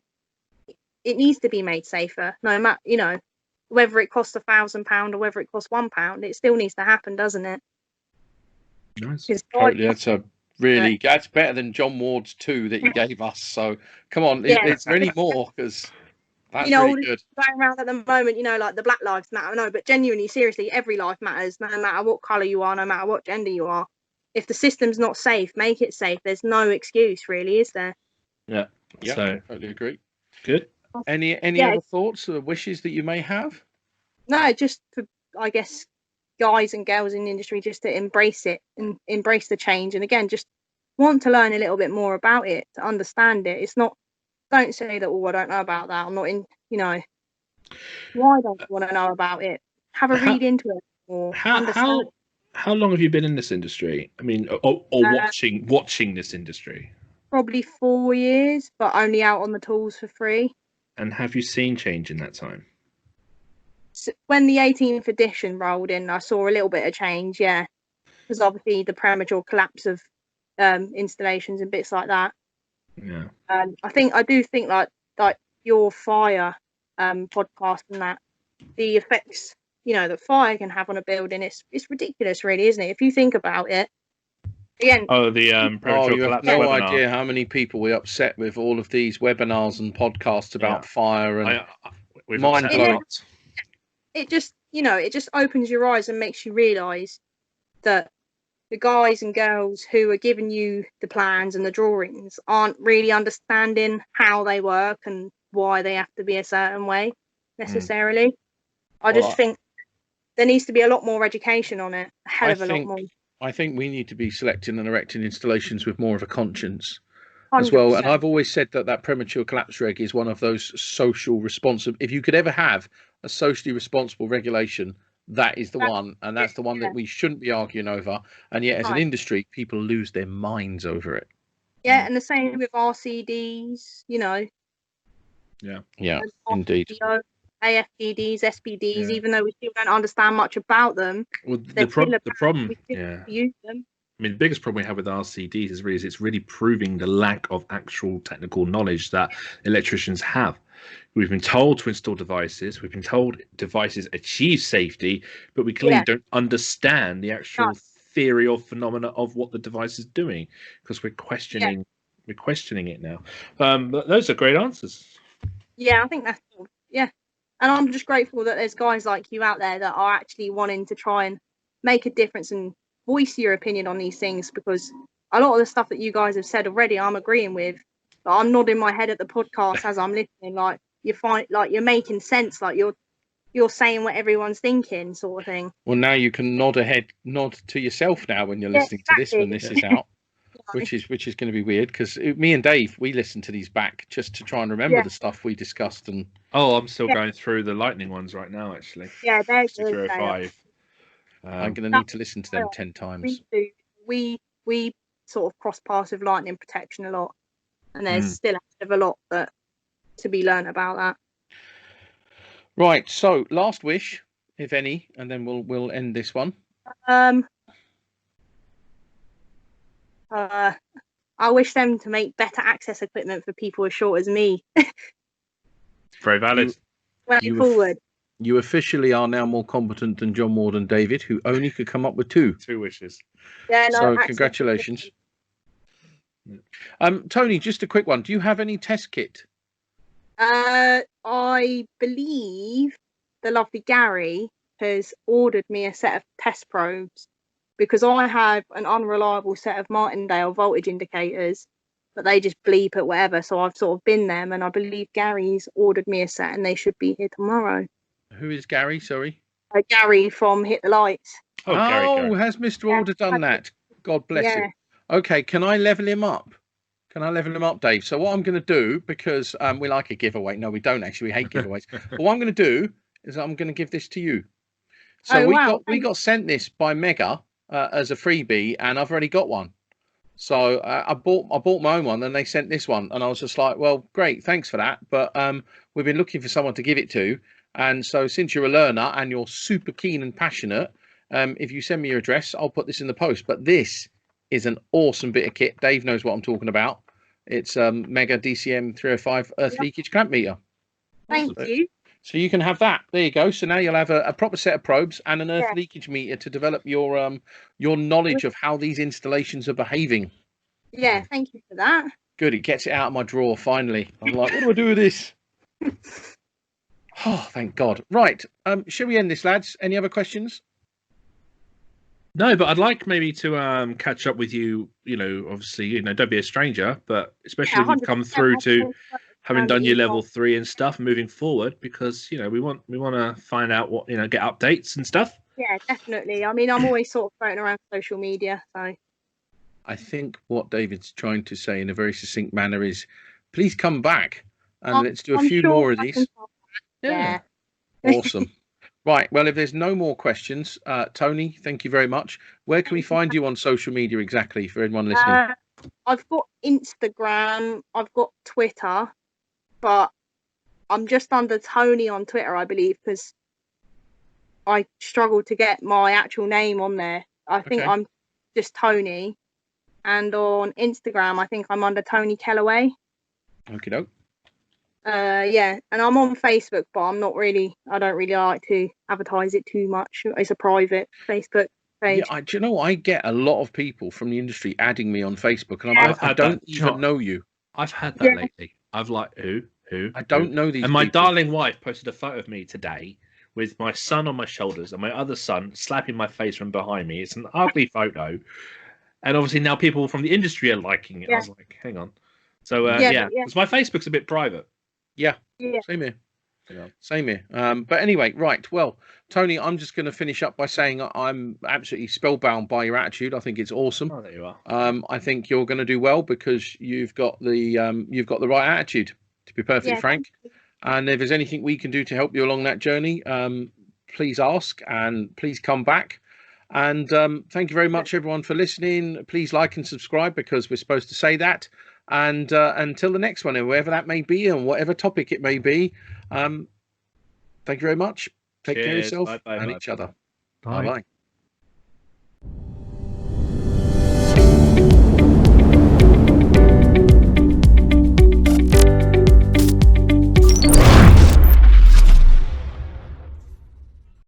it needs to be made safer. No matter, whether it costs £1,000 or whether it costs £1, it still needs to happen, doesn't it? Nice. Totally. That's better than John Ward's 2 that you gave us. So come on, is there any more? Because that's really good. Going around at the moment, like the Black Lives Matter. No, but genuinely, seriously, every life matters, no matter what colour you are, no matter what gender you are. If the system's not safe, make it safe. There's no excuse, really, is there? Yeah. So totally agree. Good. Any other thoughts or wishes that you may have? No, just for, I guess, guys and girls in the industry just to embrace it and embrace the change, and again, just want to learn a little bit more about it, to understand it. It's not, don't say that, I don't know about that, I'm not in, why don't you want to know about it? Have a read into it more. How long have you been in this industry? I mean, or watching this industry? Probably 4 years, but only out on the tools for free. And have you seen change in that time? So when the 18th edition rolled in, I saw a little bit of change, because obviously the premature collapse of installations and bits like that. Yeah. I do think like your fire podcast and that, the effects that fire can have on a building, it's ridiculous, really, isn't it? If you think about it. Again, premature you have collapse no webinar. idea how many people we upset with all of these webinars and podcasts about fire, and mind blowing. It just it just opens your eyes and makes you realise that the guys and girls who are giving you the plans and the drawings aren't really understanding how they work and why they have to be a certain way necessarily. I just think there needs to be a lot more education on it, a hell of a lot more. I think we need to be selecting and erecting installations with more of a conscience 100%. as well. And I've always said that premature collapse reg is one of those social responsive. If you could ever have a socially responsible regulation, that is the one, and that's the one that we shouldn't be arguing over. And yet, as an industry, people lose their minds over it. Yeah, and the same with RCDs, you know. Yeah, indeed. AFDDs, SPDs, even though we still don't understand much about them. Well, the problem, use them. I mean, the biggest problem we have with RCDs is it's really proving the lack of actual technical knowledge that electricians have. We've been told to install devices. We've been told devices achieve safety, but we clearly don't understand the actual theory or phenomena of what the device is doing because we're questioning it now. But those are great answers. Yeah, I think that's and I'm just grateful that there's guys like you out there that are actually wanting to try and make a difference and voice your opinion on these things, because a lot of the stuff that you guys have said already I'm agreeing with, but I'm nodding my head at the podcast as I'm listening, like you're making sense, like you're saying what everyone's thinking, sort of thing. Well, now you can nod to yourself now when you're listening to this when this is out. Which is going to be weird because me and Dave, we listen to these back just to try and remember the stuff we discussed. And I'm still going through the lightning ones right now, actually. Yeah, they're good. 205. I'm going to need to listen to them 10 times. We sort of cross paths with lightning protection a lot, and there's still a lot to be learned about that. Right. So, last wish, if any, and then we'll end this one. I wish them to make better access equipment for people as short as me. Very valid. Forward. You officially are now more competent than John Ward and David, who only could come up with two wishes. Yeah, no, so congratulations. Tony, just a quick one. Do you have any test kit? I believe the lovely Gary has ordered me a set of test probes, because I have an unreliable set of Martindale voltage indicators, but they just bleep at whatever. So I've sort of bin them, and I believe Gary's ordered me a set, and they should be here tomorrow. Who is Gary? Sorry. Gary from Hit the Lights. Gary. Has Mr. Order done that? God bless him. Okay, can I level him up? Dave? So what I'm going to do, because we like a giveaway. No, we don't actually. We hate giveaways. But what I'm going to do is I'm going to give this to you. So we got sent this by Mega. As a freebie, and I've already got one, so I bought my own one, and they sent this one, and I was just like, well, great, thanks for that, but we've been looking for someone to give it to, and so since you're a learner and you're super keen and passionate, if you send me your address, I'll put this in the post. But this is an awesome bit of kit. Dave knows what I'm talking about. It's Mega DCM 305 earth leakage clamp meter. Thank you. So you can have that. There you go. So now you'll have a proper set of probes and an earth leakage meter to develop your knowledge of how these installations are behaving. Yeah, thank you for that. Good. It gets it out of my drawer finally. I'm like, what do I do with this? Oh, thank God. Right. Shall we end this, lads? Any other questions? No, but I'd like maybe to catch up with you. You know, obviously, don't be a stranger, but especially if you've come through to having done your level 3 and stuff moving forward, because we want to find out what get updates and stuff. Yeah, definitely. I mean, I'm always sort of floating around social media, so I think what David's trying to say in a very succinct manner is, please come back and let's do a few more of these. Yeah. Awesome. Right. Well, if there's no more questions, Tony, thank you very much. Where can we find you on social media exactly for everyone listening? I've got Instagram, I've got Twitter, but I'm just under Tony on Twitter, I believe, because I struggle to get my actual name on there. I think I'm just Tony. And on Instagram, I think I'm under Tony Kellaway. Okie doke. Yeah, and I'm on Facebook, but I don't really like to advertise it too much. It's a private Facebook page. Yeah, do you know, I get a lot of people from the industry adding me on Facebook, and I don't even know you. I've had that lately. I've like, who? I don't know these And my people. darling wife posted a photo of me today with my son on my shoulders and my other son slapping my face from behind me. It's an ugly photo. And obviously now people from the industry are liking it. I was like, hang on. So, because my Facebook's a bit private. Yeah. Same here. Same here. But anyway, right. Well, Tony, I'm just going to finish up by saying I'm absolutely spellbound by your attitude. I think it's awesome. Oh, there you are. I think you're going to do well because you've got the right attitude, to be perfectly frank. And if there's anything we can do to help you along that journey, please ask and please come back. And thank you very much, everyone, for listening. Please like and subscribe because we're supposed to say that. And until the next one, and wherever that may be and whatever topic it may be, thank you very much. Take care of yourself and each other. Bye. Bye-bye.